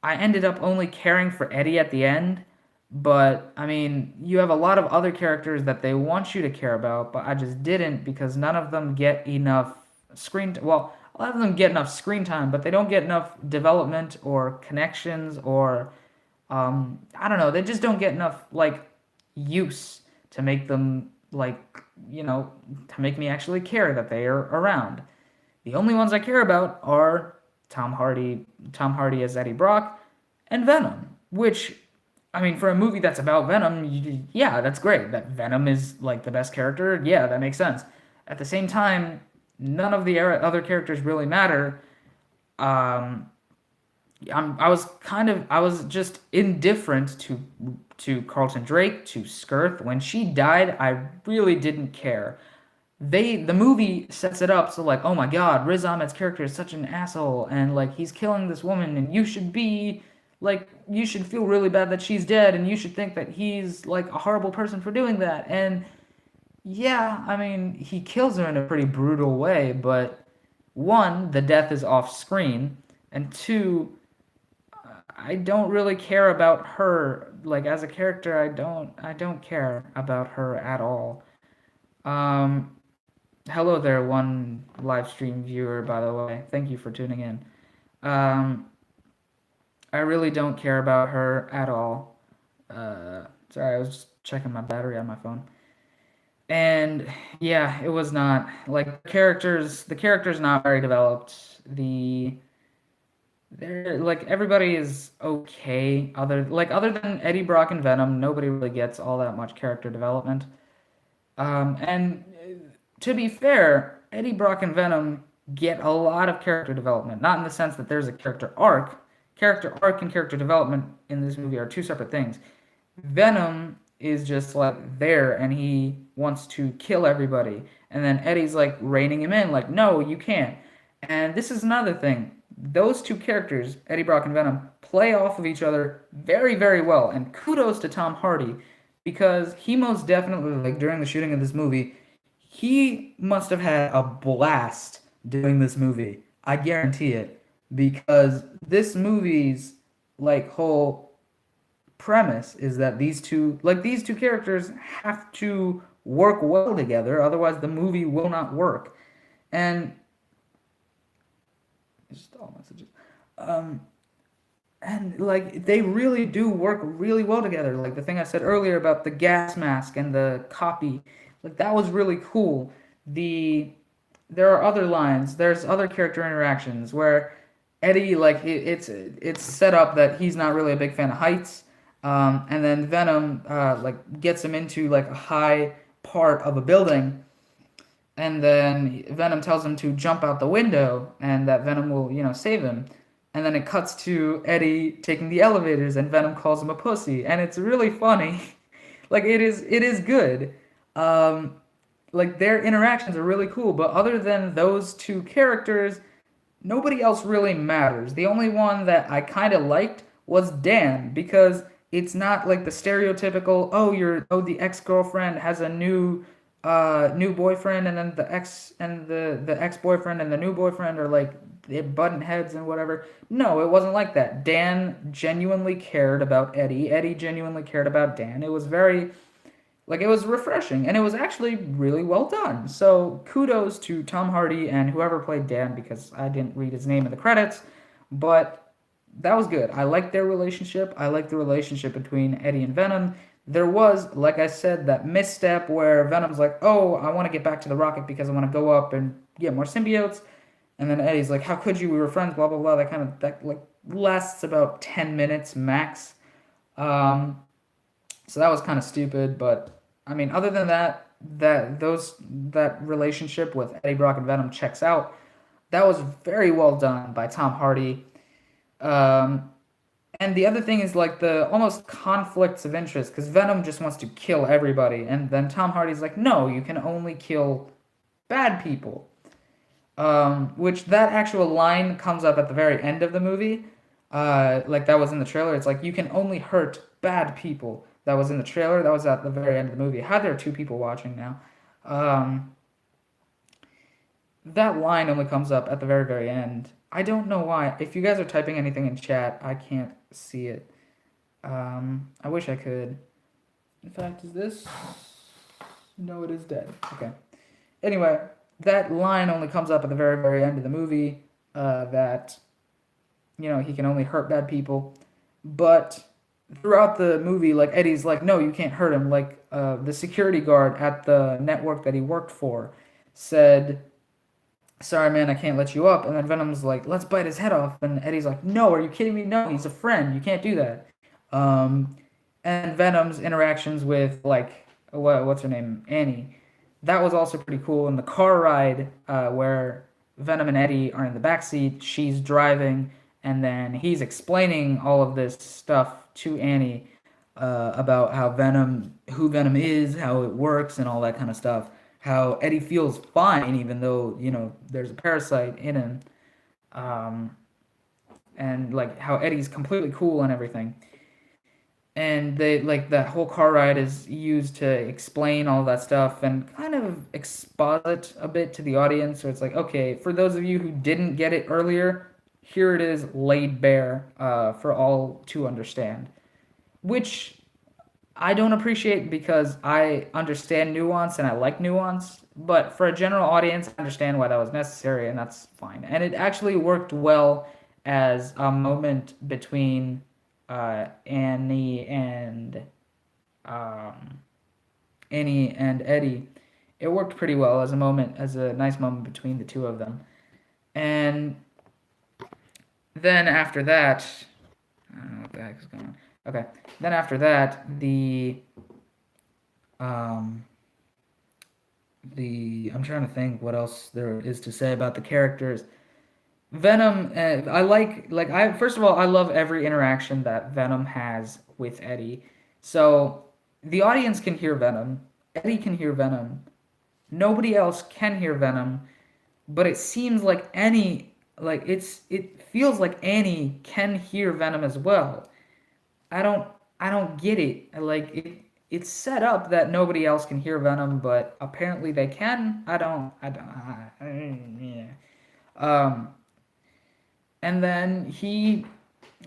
I ended up only caring for Eddie at the end, but I mean, you have a lot of other characters that they want you to care about, but I just didn't because none of them get enough well, a lot of them get enough screen time, but they don't get enough development or connections or I don't know, they just don't get enough like use to make them like, to make me actually care that they are around. The only ones I care about are Tom Hardy as Eddie Brock, and Venom, which, I mean, for a movie that's about Venom, yeah, that's great. That Venom is like the best character, yeah, that makes sense. At the same time, none of the other characters really matter. Um, I was just indifferent to Carlton Drake, to Skirth. When she died, I really didn't care. the movie sets it up so like, oh my God, Riz Ahmed's character is such an asshole, and like he's killing this woman, and you should be like, you should feel really bad that she's dead, and you should think that he's like a horrible person for doing that. And yeah, I mean, he kills her in a pretty brutal way, but one, the death is off screen, and two, I don't really care about her. Like as a character, I don't care about her at all. Um, Hello there, one live stream viewer, by the way. Thank you for tuning in. Um, I really don't care about her at all. Sorry, I was just checking my battery on my phone. And yeah, it was not like the characters not very developed. They're like everybody is okay other than Eddie Brock and Venom, nobody really gets all that much character development. And to be fair, Eddie Brock and Venom get a lot of character development, not in the sense that there's a character arc. Character arc and character development in this movie are two separate things. Venom is just like there and he wants to kill everybody. And then Eddie's like reining him in, like, no, you can't. And this is another thing. Those two characters, Eddie Brock and Venom, play off of each other very, very well. And kudos to Tom Hardy because he most definitely, like, during the shooting of this movie, he must have had a blast doing this movie. I guarantee it. Because this movie's, like, whole premise is that these two characters have to work well together, otherwise the movie will not work. And just all messages. Um, and like they really do work really well together. Like the thing I said earlier about the gas mask and the copy, like that was really cool. The There are other lines. There's other character interactions where Eddie like it's set up that he's not really a big fan of heights, and then Venom like gets him into like a high part of a building, and then Venom tells him to jump out the window, and that Venom will save him. And then it cuts to Eddie taking the elevators, and Venom calls him a pussy, and it's really funny. Like it is good. Um, like their interactions are really cool, but other than those two characters, nobody else really matters. The only one that I kind of liked was Dan because it's not like the stereotypical the ex-girlfriend has a new boyfriend, and then the ex-boyfriend and the new boyfriend are like they button heads and whatever. No, it wasn't like that. Dan genuinely cared about Eddie. Eddie genuinely cared about Dan. It was very like it was refreshing and it was actually really well done. So kudos to Tom Hardy and whoever played Dan because I didn't read his name in the credits, but that was good. I liked their relationship. I liked the relationship between Eddie and Venom. There was, like I said, that misstep where Venom's like, "Oh, I want to get back to the rocket because I want to go up and get more symbiotes," and then Eddie's like, "How could you? We were friends." Blah blah blah. That like lasts about 10 minutes max. Um, so that was kind of stupid, but I mean, other than that, that relationship with Eddie Brock and Venom checks out. That was very well done by Tom Hardy. Um, and the other thing is like the almost conflicts of interest because Venom just wants to kill everybody, and then Tom Hardy's like, no, you can only kill bad people. Which that actual line comes up at the very end of the movie. Like that was in the trailer. It's like you can only hurt bad people. That was in the trailer. That was at the very end of the movie. How there are two people watching now. Um, that line only comes up at the very, very end. I don't know why. If you guys are typing anything in chat, I can't see it. I wish I could. In fact, is this? No, it is dead. Okay. Anyway, that line only comes up at the very, very end of the movie. That he can only hurt bad people, but throughout the movie, like Eddie's like, no, you can't hurt him. Like the security guard at the network that he worked for said, sorry man, I can't let you up. And then Venom's like, let's bite his head off. And Eddie's like, no, are you kidding me? No, he's a friend. You can't do that. Um, and Venom's interactions with like what's her name, Annie, that was also pretty cool. In the car ride, where Venom and Eddie are in the back seat, she's driving, and then he's explaining all of this stuff to Annie about who Venom is, how it works, and all that kind of stuff. how Eddie feels fine even though there's a parasite in him, um, and like how Eddie's completely cool and everything. And they like that whole car ride is used to explain all that stuff and kind of exposit a bit to the audience. So it's like, okay, for those of you who didn't get it earlier, here it is laid bare for all to understand, which I don't appreciate because I understand nuance and I like nuance. But for a general audience, I understand why that was necessary, and that's fine. And it actually worked well as a moment between Annie and um, Eddie. It worked pretty well as a moment, as a nice moment between the two of them. And then after that, I don't know what the heck is going on. Okay, then after that, um, I'm trying to think what else there is to say about the characters. Venom, I I first of all, I love every interaction that Venom has with Eddie. So the audience can hear Venom, Eddie can hear Venom, nobody else can hear Venom, but it seems like it feels like Annie can hear Venom as well. I don't I don't get it. It's set up that nobody else can hear Venom, but apparently they can. Yeah. Um and then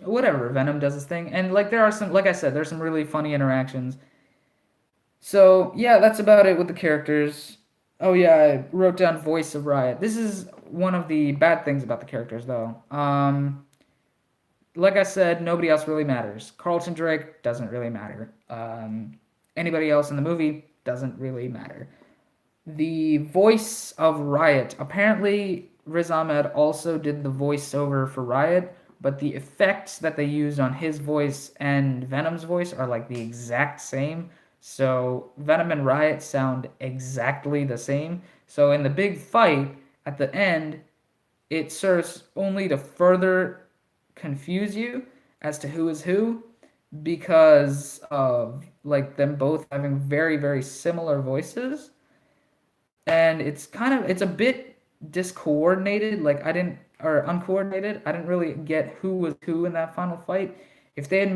whatever, Venom does his thing. And like there are some, like I said, there's some really funny interactions. So, yeah, that's about it with the characters. Oh yeah, I wrote down voice of Riot. This is one of the bad things about the characters though. Like I said, nobody else really matters. Carlton Drake doesn't really matter. Anybody else in the movie doesn't really matter. The voice of Riot. Apparently, Riz Ahmed also did the voiceover for Riot, but the effects that they used on his voice and Venom's voice are like the exact same. So Venom and Riot sound exactly the same. So in the big fight at the end, it serves only to further confuse you as to who is who because of like them both having very, very similar voices. And it's a bit discoordinated. Like I didn't or uncoordinated. I didn't really get who was who in that final fight. If they had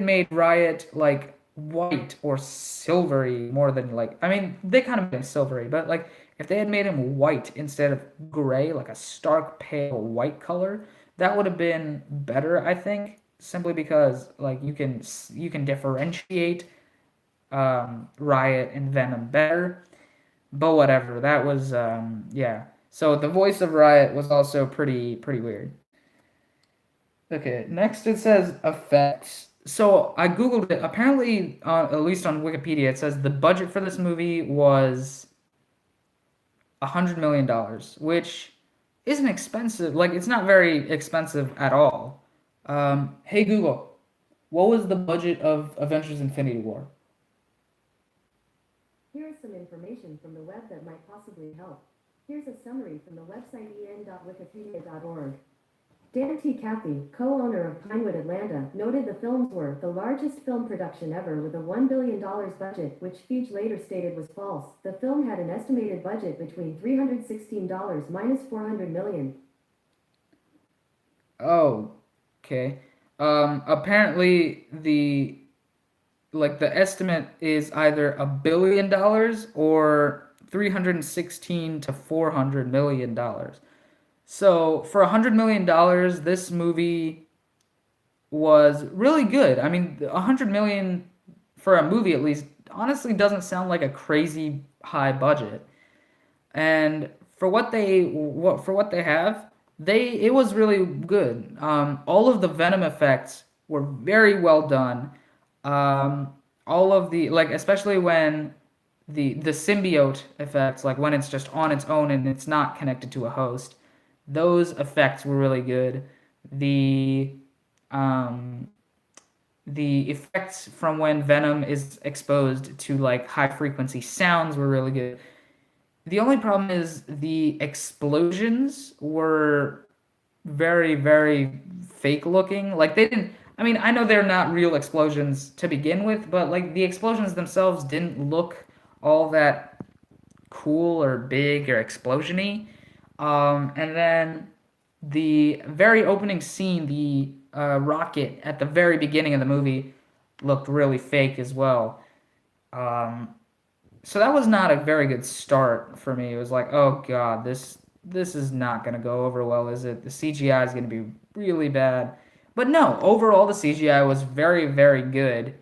made Riot like white or silvery more than like I mean they kind of made him silvery, but like if they had made him white instead of gray, like a stark pale white color, that would have been better, I think, simply because like you can differentiate Riot and Venom better. But whatever, that was yeah. So the voice of Riot was also pretty weird. Okay, next it says effects. So I googled it. Apparently, at least on Wikipedia, it says the budget for this movie was $100 million, which isn't expensive. Like it's not very expensive at all. Hey Google, what was the budget of Avengers: Infinity War? Here is some information from the web that might possibly help. Here's a summary from the website en.wikipedia.org. Dan T. Cathy, co-owner of Pinewood Atlanta, noted the films were the largest film production ever with a $1 billion budget, which Feige later stated was false. The film had an estimated budget between $316 minus $400 million. Oh, okay. Apparently the estimate is either $1 billion or 316 to $400 million. So for $100 million, this movie was really good. I mean, $100 million for a movie at least honestly doesn't sound like a crazy high budget. And for what they have, it was really good. All of the Venom effects were very well done. All of the like, especially when the symbiote effects, like when it's just on its own and it's not connected to a host, those effects were really good. The um, the effects from when Venom is exposed to like high frequency sounds were really good. The only problem is the explosions were very, very fake looking. Like they didn't. I mean, I know they're not real explosions to begin with, but like the explosions themselves didn't look all that cool or big or explosiony. And then the very opening scene, the rocket at the very beginning of the movie, looked really fake as well. Um, so that was not a very good start for me. It was like, oh god, this is not gonna go over well, is it? The CGI is gonna be really bad. But no, overall the CGI was very, very good.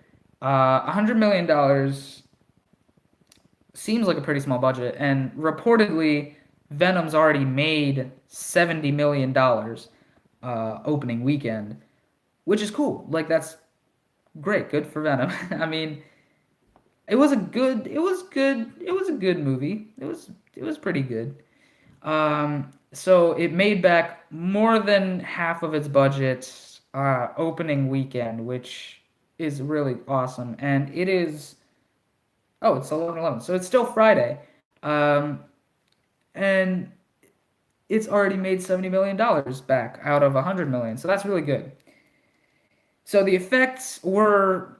$100 million seems like a pretty small budget, and reportedly, Venom's already made $70 million opening weekend, which is cool. Like that's great, good for Venom. I mean, it was a good movie. It was pretty good. So it made back more than half of its budget opening weekend, which is really awesome. And it is, oh, it's 11/11, so it's still Friday. Um, and it's already made $70 million back out of 100 million. So that's really good. So the effects were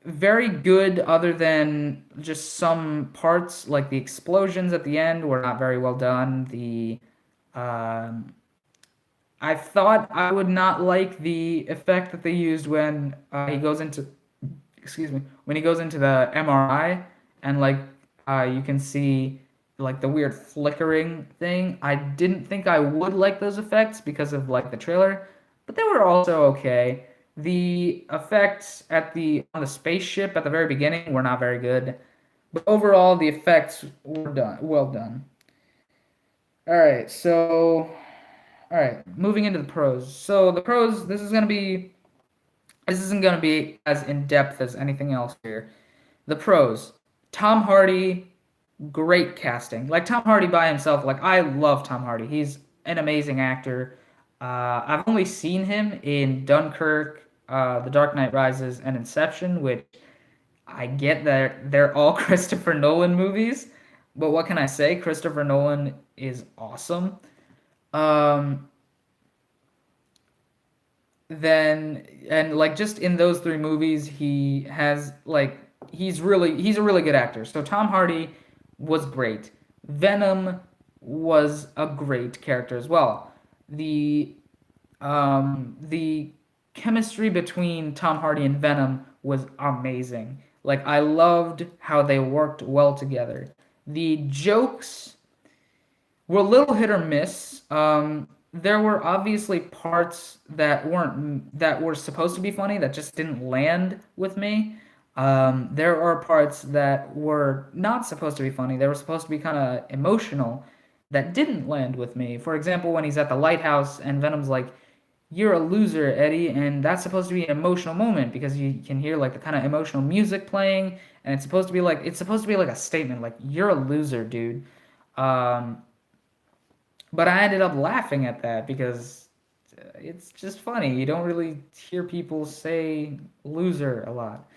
very good, other than just some parts, like the explosions at the end were not very well done. The um, I thought I would not like the effect that they used when he goes into, excuse me, when he goes into the MRI and like you can see like the weird flickering thing. I didn't think I would like those effects because of like the trailer, but they were also okay. The effects at the on the spaceship at the very beginning were not very good, but overall the effects were well done. All right, so all right, moving into the pros. So the pros, this isn't gonna be as in depth as anything else here. The pros: Tom Hardy, great casting. Like Tom Hardy by himself, like I love Tom Hardy. He's an amazing actor. I've only seen him in Dunkirk, The Dark Knight Rises, and Inception, which I get that they're all Christopher Nolan movies, but what can I say? Christopher Nolan is awesome. Um, then and like just in those three movies, he has like he's a really good actor. So Tom Hardy was great. Venom was a great character as well. The chemistry between Tom Hardy and Venom was amazing. Like I loved how they worked well together. The jokes were a little hit or miss. There were obviously parts that were supposed to be funny that just didn't land with me. There are parts that were not supposed to be funny. They were supposed to be kind of emotional that didn't land with me. For example, when he's at the lighthouse and Venom's like, "You're a loser, Eddie," and that's supposed to be an emotional moment because you can hear like the kind of emotional music playing, and it's supposed to be like a statement, like "You're a loser, dude." Um, but I ended up laughing at that because it's just funny. You don't really hear people say loser a lot.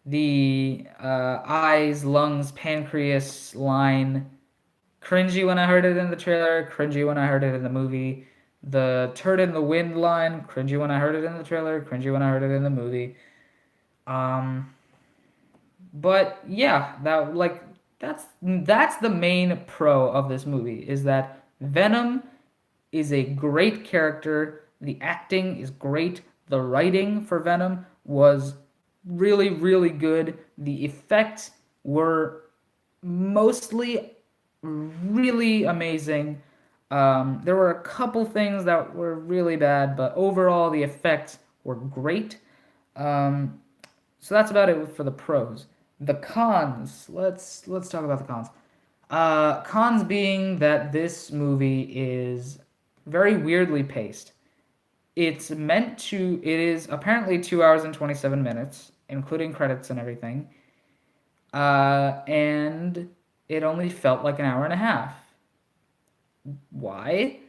The eyes, lungs, pancreas line, cringy when I heard it in the trailer, cringy when I heard it in the movie. The turd in the wind line, cringy when I heard it in the trailer, cringy when I heard it in the movie. Um, but yeah, that's the main pro of this movie is that Venom is a great character. The acting is great. The writing for Venom was really, really good. The effects were mostly really amazing. There were a couple things that were really bad, but overall the effects were great. Um, so that's about it for the pros. The cons. Let's talk about the cons. Cons being that this movie is very weirdly paced. It is apparently 2 hours and 27 minutes, including credits and everything. And it only felt like an hour and a half. Why?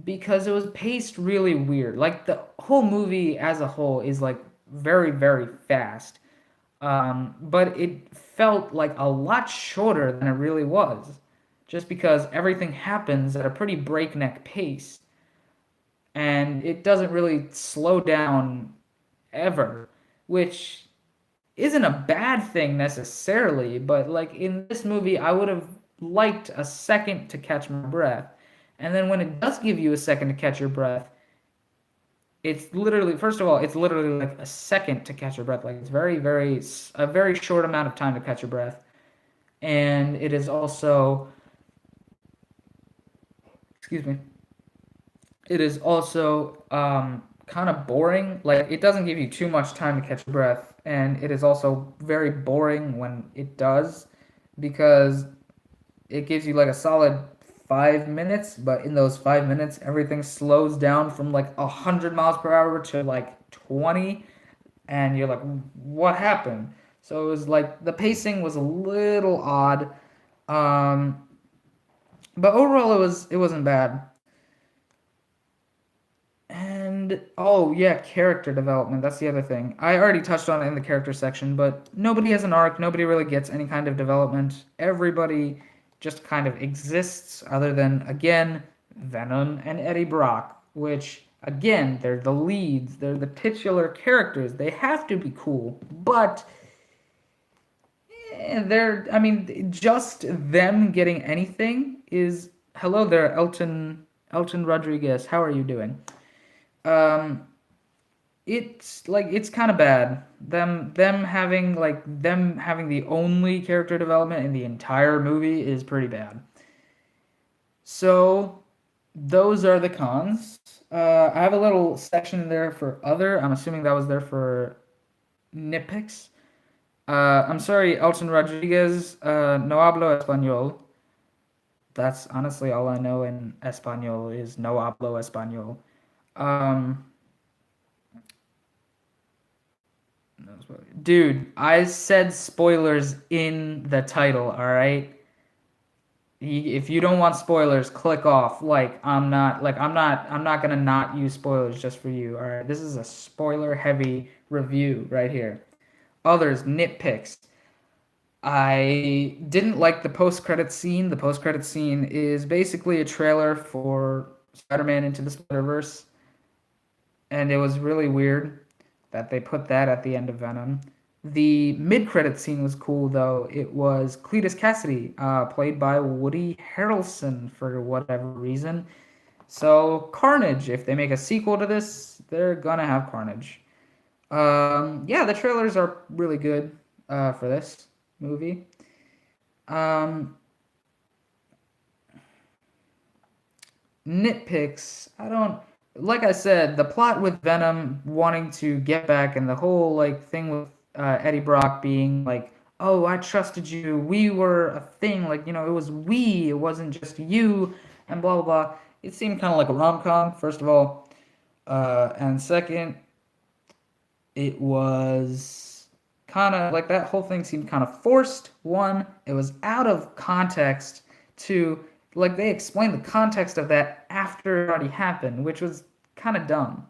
Because it was paced really weird. Like the whole movie as a whole is like very, very fast. But it felt like a lot shorter than it really was, just because everything happens at a pretty breakneck pace, and it doesn't really slow down ever, which isn't a bad thing necessarily, but like in this movie, I would have liked a second to catch my breath. And then when it does give you a second to catch your breath, it's literally, first of all, it's literally like a second to catch your breath. Like it's a very short amount of time to catch your breath. And it is also, excuse me, it is also kind of boring. Like it doesn't give you too much time to catch your breath, and it is also very boring when it does, because it gives you like a solid 5 minutes, but in those 5 minutes, everything slows down from like 100 miles per hour to like 20, and you're like, what happened? So it was like the pacing was a little odd, um, but overall it wasn't bad. And oh yeah, character development. That's the other thing. I already touched on it in the character section, but nobody has an arc. Nobody really gets any kind of development. Everybody just kind of exists, other than again Venom and Eddie Brock, which again they're the leads. They're the titular characters. They have to be cool, but they're. I mean, just them getting anything is hello there, Elton Rodriguez. How are you doing? Um, it's like it's kind of bad. Them having the only character development in the entire movie is pretty bad. So those are the cons. I have a little section there for other. I'm assuming that was there for nitpicks. I'm sorry, Elton Rodriguez. No hablo español. That's honestly all I know in español is no hablo español. Um, No spoilers. Dude, I said spoilers in the title, all right? If you don't want spoilers, click off. I'm not gonna not use spoilers just for you, all right? This is a spoiler heavy review right here. Others, nitpicks. I didn't like the post-credit scene. The post-credit scene is basically a trailer for Spider-Man Into the Spider-Verse, and it was really weird that they put that at the end of Venom. The mid-credit scene was cool though. It was Cletus Cassidy, played by Woody Harrelson for whatever reason. So Carnage, if they make a sequel to this, they're gonna have Carnage. Yeah, the trailers are really good for this movie. Um, Nitpicks. I don't like I said, the plot with Venom wanting to get back and the whole like thing with Eddie Brock being like, "Oh, I trusted you. We were a thing. Like, it was we. It wasn't just you." And blah blah blah. It seemed kind of like a rom-com, first of all, and second, it was kind of like that whole thing seemed kind of forced. One, it was out of context. Two, like they explained the context of that after it already happened, which was kind of dumb.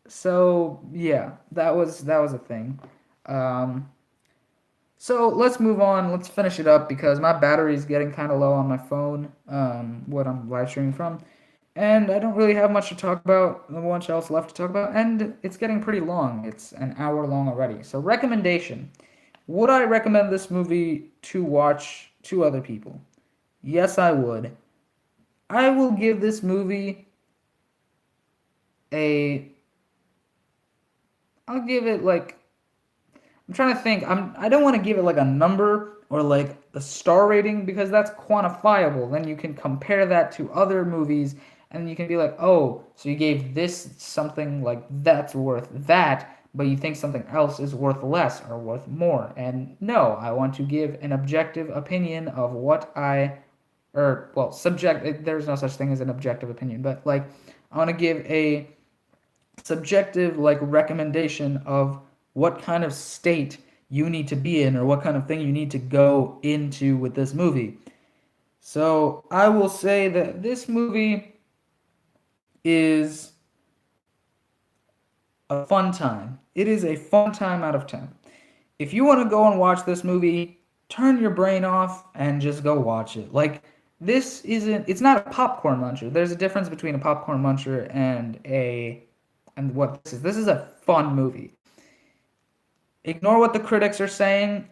So yeah, that was a thing. Um, so let's move on. Let's finish it up because my battery is getting kind of low on my phone. What I'm live streaming from, and I don't really have much to talk about. Much else left to talk about, and it's getting pretty long. It's an hour long already. So recommendation: would I recommend this movie to watch to other people? Yes, I would. I will give this movie a. I'll give it like I'm trying to think. I don't want to give it like a number or like a star rating because that's quantifiable. Then you can compare that to other movies and you can be like, "Oh, so you gave this something like that's worth that, but you think something else is worth less or worth more." And no, I want to give an objective opinion of what or well, there's no such thing as an objective opinion, but like I want to give a subjective like recommendation of what kind of state you need to be in or what kind of thing you need to go into with this movie. So I will say that this movie is a fun time. It is a fun time out of 10. If you want to go and watch this movie, turn your brain off and just go watch it. Like it's not a popcorn muncher. There's a difference between a popcorn muncher and what this is. This is a fun movie. Ignore what the critics are saying.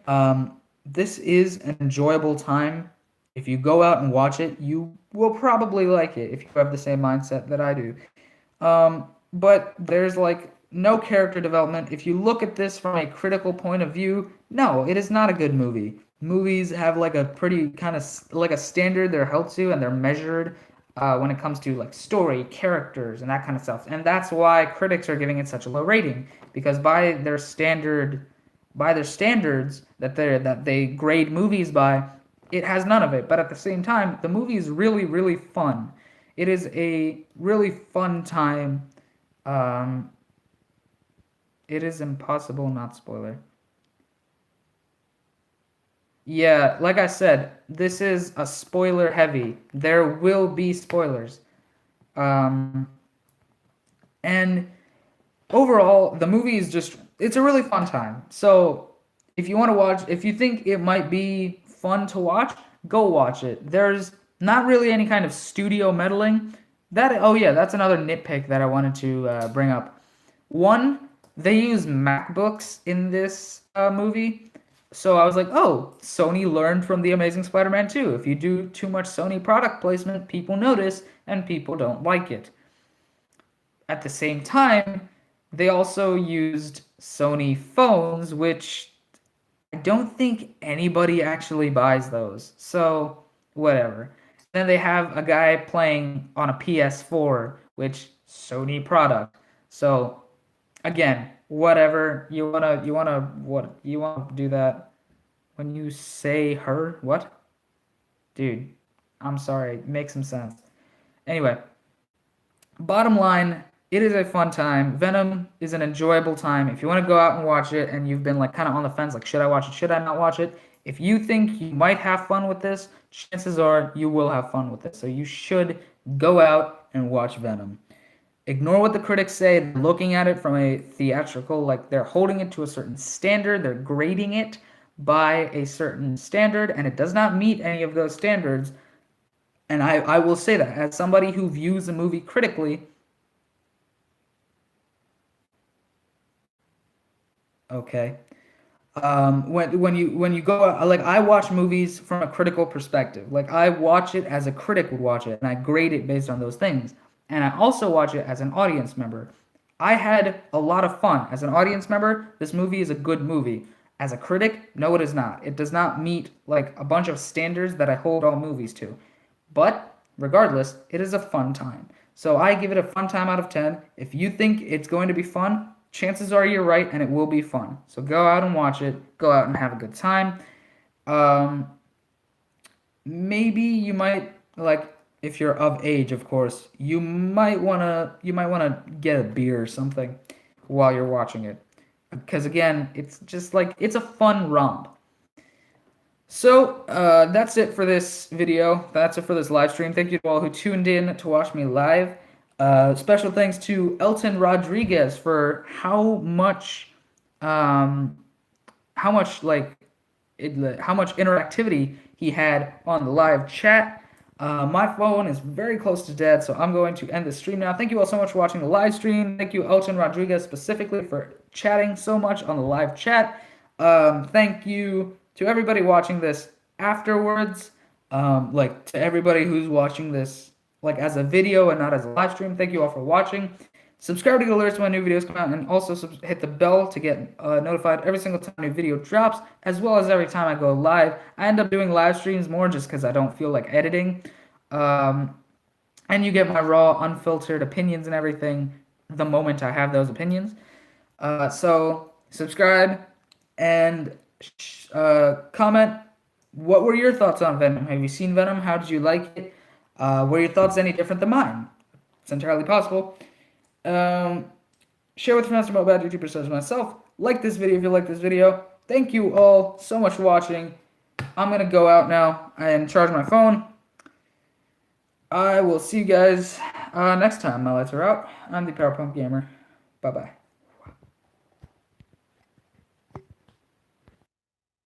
this is an enjoyable time. If you go out and watch it, you will probably like it if you have the same mindset that I do. But there's like no character development. If you look at this from a critical point of view, no, it is not a good movie. Movies have like a pretty kind of like a standard they're held to, and they're measured when it comes to like story, characters, and that kind of stuff. And that's why critics are giving it such a low rating, because by their standards that they grade movies by, it has none of it. But at the same time, the movie is really, really fun. It is a really fun time. Um, it is impossible not spoiler. Yeah, like I said, this is a spoiler heavy. There will be spoilers. Um, and overall, the movie is just, it's a really fun time. So if you want to watch, if you think it might be fun to watch, go watch it. There's not really any kind of studio meddling. Oh yeah, that's another nitpick that I wanted to bring up. One, they use MacBooks in this movie. So I was like, oh, Sony learned from The Amazing Spider-Man 2. If you do too much Sony product placement, people notice and people don't like it. At the same time, they also used Sony phones, which I don't think anybody actually buys those. So, whatever. Then they have a guy playing on a PS4, which Sony product. So, again, whatever. You wanna do that when you say her? What? Dude, I'm sorry. Make some sense. Anyway, bottom line, it is a fun time. Venom is an enjoyable time. If you want to go out and watch it and you've been like kind of on the fence, like should I watch it, should I not watch it? If you think you might have fun with this, chances are you will have fun with it. So you should go out and watch Venom. Ignore what the critics say. They're looking at it from a theatrical, like they're holding it to a certain standard. They're grading it by a certain standard, and it does not meet any of those standards. And I will say that as somebody who views a movie critically. Okay. When you go out, like I watch movies from a critical perspective. Like I watch it as a critic would watch it, and I grade it based on those things. And I also watch it as an audience member. I had a lot of fun as an audience member. This movie is a good movie. As a critic, no, it is not. It does not meet like a bunch of standards that I hold all movies to. But regardless, it is a fun time. So I give it a fun time out of 10. If you think it's going to be fun, chances are you're right and it will be fun. So go out and watch it. Go out and have a good time. Um, Maybe you might like if you're of age, of course, you might wanna get a beer or something while you're watching it. Because again, it's just like it's a fun romp. So that's it for this video. That's it for this live stream. Thank you to all who tuned in to watch me live. Special thanks to Elton Rodriguez for um, how much interactivity he had on the live chat. My phone is very close to dead, so I'm going to end the stream now. Thank you all so much for watching the live stream. Thank you, Elton Rodriguez, specifically for chatting so much on the live chat. Thank you to everybody watching this afterwards. Like to everybody who's watching this like as a video and not as a live stream. Thank you all for watching. Subscribe to get alerts when new videos come out, and also hit the bell to get notified every single time a new video drops, as well as every time I go live. I end up doing live streams more just because I don't feel like editing. And you get my raw, unfiltered opinions and everything the moment I have those opinions. So subscribe and comment. What were your thoughts on Venom? Have you seen Venom? How did you like it? Were your thoughts any different than mine? It's entirely possible. Share with friends about bad YouTubers such as myself. Like this video if you like this video. Thank you all so much for watching. I'm going to go out now and charge my phone. I will see you guys next time. My lights are out. I'm the Power Pump Gamer. Bye-bye.